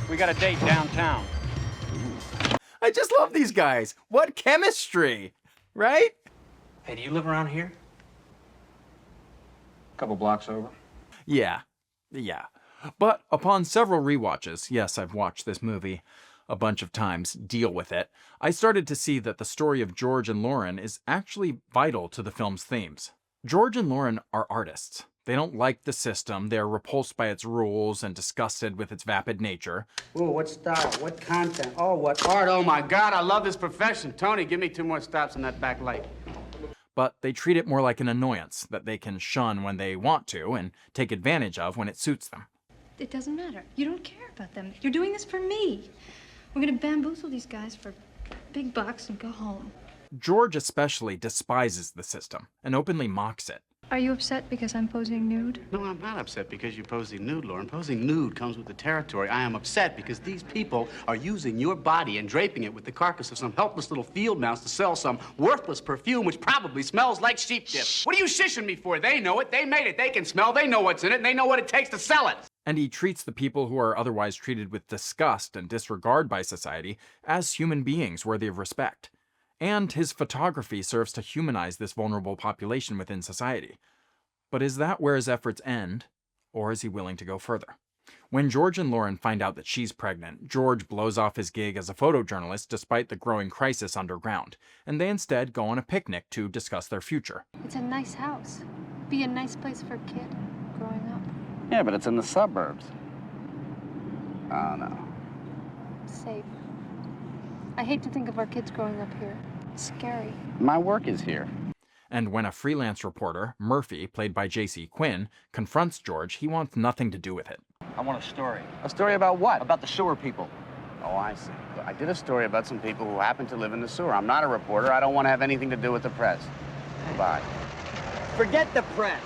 We got a date downtown. I just love these guys. What chemistry, right? Hey, do you live around here? A couple blocks over. Yeah. But upon several rewatches, yes, I've watched this movie a bunch of times, deal with it, I started to see that the story of George and Lauren is actually vital to the film's themes. George and Lauren are artists. They don't like the system, they're repulsed by its rules and disgusted with its vapid nature. Ooh, what style, what content, oh, what art, oh my God, I love this profession. Tony, give me 2 more stops on that back light. But they treat it more like an annoyance that they can shun when they want to and take advantage of when it suits them. It doesn't matter. You don't care about them. You're doing this for me. We're gonna bamboozle these guys for big bucks and go home. George especially despises the system and openly mocks it. Are you upset because I'm posing nude? No, I'm not upset because you're posing nude, Lauren. Posing nude comes with the territory. I am upset because these people are using your body and draping it with the carcass of some helpless little field mouse to sell some worthless perfume which probably smells like sheep dip. What are you shishing me for? They know it. They made it. They can smell. They know what's in it, and they know what it takes to sell it. And he treats the people who are otherwise treated with disgust and disregard by society as human beings worthy of respect. And his photography serves to humanize this vulnerable population within society. But is that where his efforts end, or is he willing to go further? When George and Lauren find out that she's pregnant, George blows off his gig as a photojournalist despite the growing crisis underground, and they instead go on a picnic to discuss their future. It's a nice house. Be a nice place for a kid growing up. Yeah, but it's in the suburbs. Oh, no. Safe. I hate to think of our kids growing up here. It's scary. My work is here. And when a freelance reporter, Murphy, played by J.C. Quinn, confronts George, he wants nothing to do with it. I want a story. A story about what? About the sewer people. Oh, I see. I did a story about some people who happen to live in the sewer. I'm not a reporter. I don't want to have anything to do with the press. Goodbye. Forget the press.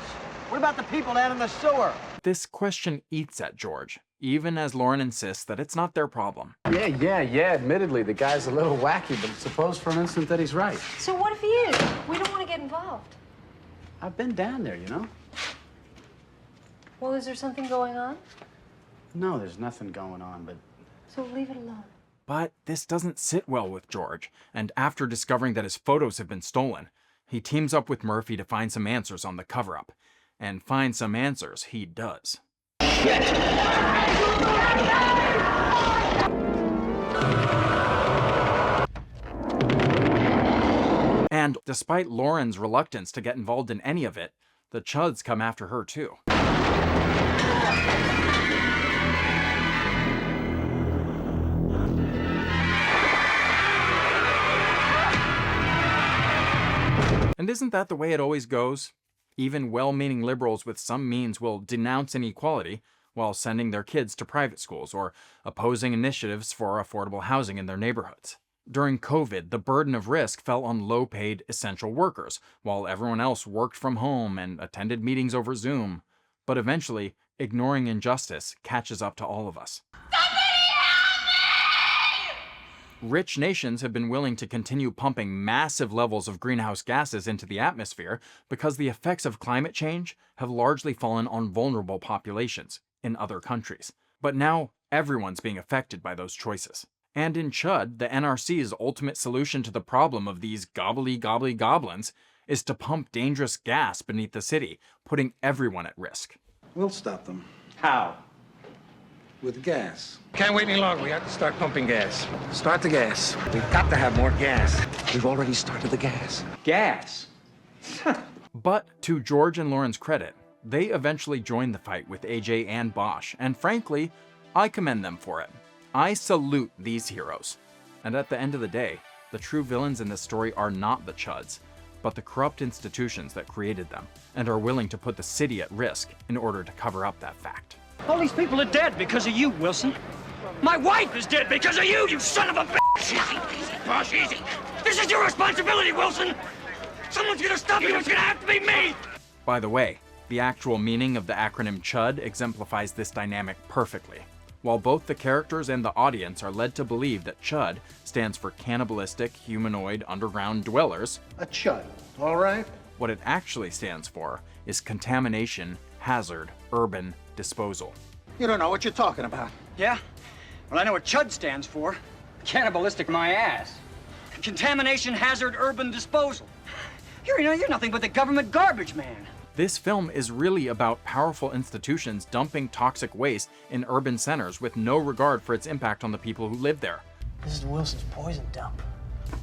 What about the people down in the sewer? This question eats at George, even as Lauren insists that it's not their problem. Yeah. Admittedly, the guy's a little wacky, but suppose for an instant that he's right. So what if he is? We don't want to get involved. I've been down there, you know? Well, is there something going on? No, there's nothing going on, but... So leave it alone. But this doesn't sit well with George, and after discovering that his photos have been stolen, he teams up with Murphy to find some answers on the cover-up. And find some answers he does. And despite Lauren's reluctance to get involved in any of it, the CHUDs come after her too. And isn't that the way it always goes? Even well-meaning liberals with some means will denounce inequality while sending their kids to private schools or opposing initiatives for affordable housing in their neighborhoods. During COVID, the burden of risk fell on low-paid essential workers, while everyone else worked from home and attended meetings over Zoom. But eventually, ignoring injustice catches up to all of us. Rich nations have been willing to continue pumping massive levels of greenhouse gases into the atmosphere because the effects of climate change have largely fallen on vulnerable populations in other countries. But now, everyone's being affected by those choices. And in CHUD, the NRC's ultimate solution to the problem of these gobbly goblins is to pump dangerous gas beneath the city, putting everyone at risk. We'll stop them. How? With gas. Can't wait any longer. We have to start pumping gas. Start the gas. We've got to have more gas. We've already started the gas. Gas? But to George and Lauren's credit, they eventually joined the fight with AJ and Bosch, and frankly, I commend them for it. I salute these heroes. And at the end of the day, the true villains in this story are not the CHUDs, but the corrupt institutions that created them, and are willing to put the city at risk in order to cover up that fact. All these people are dead because of you, Wilson. My wife is dead because of you, you son of a bitch! Easy, Bosch, easy. This is your responsibility, Wilson! Someone's gonna stop you, it's gonna have to be me! By the way, the actual meaning of the acronym CHUD exemplifies this dynamic perfectly. While both the characters and the audience are led to believe that CHUD stands for cannibalistic humanoid underground dwellers, a CHUD, all right? What it actually stands for is contamination, hazard, urban disposal. You don't know what you're talking about. Yeah? Well, I know what CHUD stands for. Cannibalistic my ass. Contamination, hazard, urban disposal. You're nothing but the government garbage man. This film is really about powerful institutions dumping toxic waste in urban centers with no regard for its impact on the people who live there. This is Wilson's poison dump.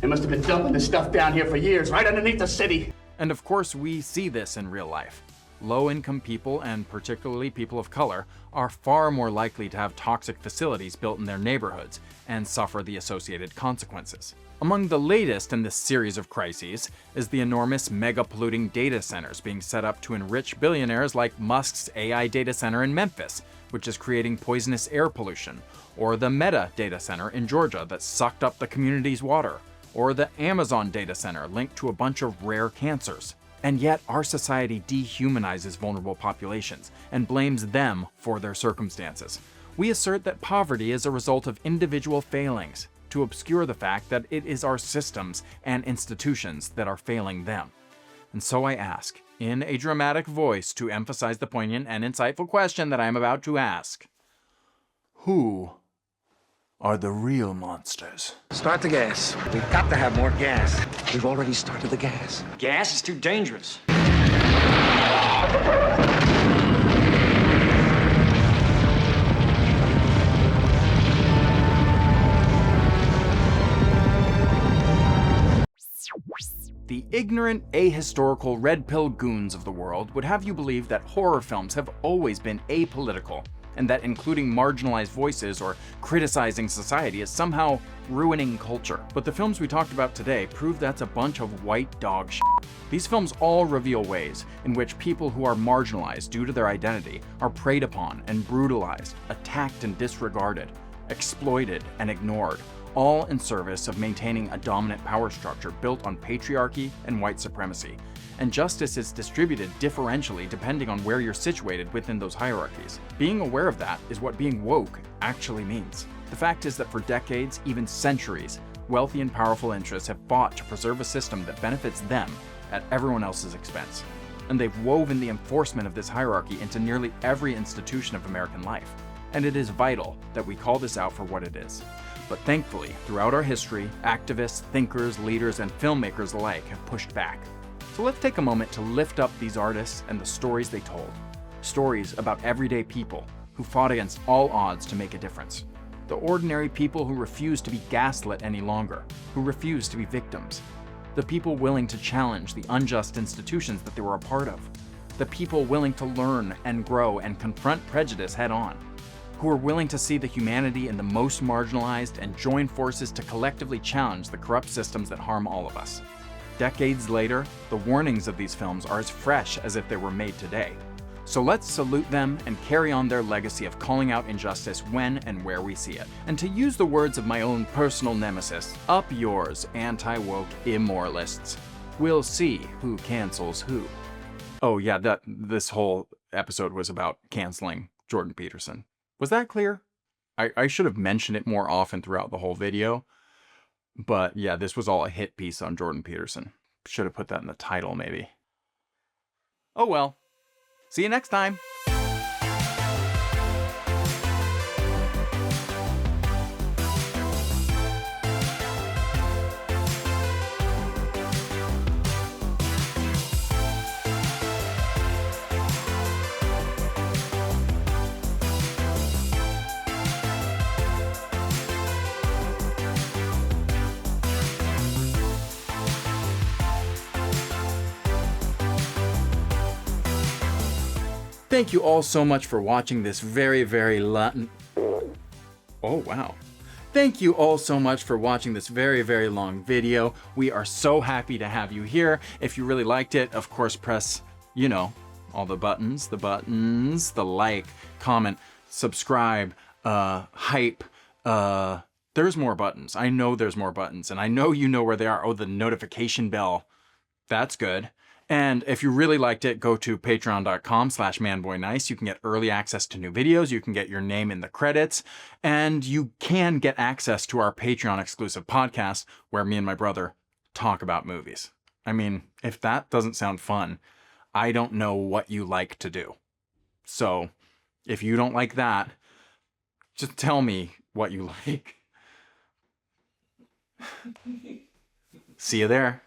They must have been dumping this stuff down here for years, right underneath the city. And of course, we see this in real life. Low-income people, and particularly people of color, are far more likely to have toxic facilities built in their neighborhoods and suffer the associated consequences. Among the latest in this series of crises is the enormous mega-polluting data centers being set up to enrich billionaires like Musk's AI data center in Memphis, which is creating poisonous air pollution, or the Meta data center in Georgia that sucked up the community's water, or the Amazon data center linked to a bunch of rare cancers. And yet, our society dehumanizes vulnerable populations and blames them for their circumstances. We assert that poverty is a result of individual failings, to obscure the fact that it is our systems and institutions that are failing them. And so I ask, in a dramatic voice to emphasize the poignant and insightful question that I am about to ask, who are the real monsters? Start the gas. We've got to have more gas. We've already started the gas. Gas is too dangerous. The ignorant, ahistorical, red-pill goons of the world would have you believe that horror films have always been apolitical, and that including marginalized voices or criticizing society is somehow ruining culture. But the films we talked about today prove that's a bunch of white dog shit. These films all reveal ways in which people who are marginalized due to their identity are preyed upon and brutalized, attacked and disregarded, exploited and ignored, all in service of maintaining a dominant power structure built on patriarchy and white supremacy. And justice is distributed differentially depending on where you're situated within those hierarchies. Being aware of that is what being woke actually means. The fact is that for decades, even centuries, wealthy and powerful interests have fought to preserve a system that benefits them at everyone else's expense. And they've woven the enforcement of this hierarchy into nearly every institution of American life. And it is vital that we call this out for what it is. But thankfully, throughout our history, activists, thinkers, leaders, and filmmakers alike have pushed back. So let's take a moment to lift up these artists and the stories they told. Stories about everyday people who fought against all odds to make a difference. The ordinary people who refused to be gaslit any longer, who refused to be victims. The people willing to challenge the unjust institutions that they were a part of. The people willing to learn and grow and confront prejudice head on. Who are willing to see the humanity in the most marginalized and join forces to collectively challenge the corrupt systems that harm all of us. Decades later, the warnings of these films are as fresh as if they were made today. So let's salute them and carry on their legacy of calling out injustice when and where we see it. And to use the words of my own personal nemesis, up yours, anti-woke immoralists. We'll see who cancels who. Oh yeah, this whole episode was about canceling Jordan Peterson. Was that clear? I should have mentioned it more often throughout the whole video. But yeah, this was all a hit piece on Jordan Peterson. Should have put that in the title, maybe. Oh well. See you next time. Thank you all so much for watching this very long... Oh, wow. Thank you all so much for watching this very long video. We are so happy to have you here. If you really liked it, of course, press, you know, all the buttons, the like, comment, subscribe, hype, there's more buttons. I know there's more buttons, and I know you know where they are. Oh, the notification bell. That's good. And if you really liked it, go to patreon.com/Manboynice. You can get early access to new videos. You can get your name in the credits. And you can get access to our Patreon exclusive podcast where me and my brother talk about movies. I mean, if that doesn't sound fun, I don't know what you like to do. So if you don't like that, just tell me what you like. See you there.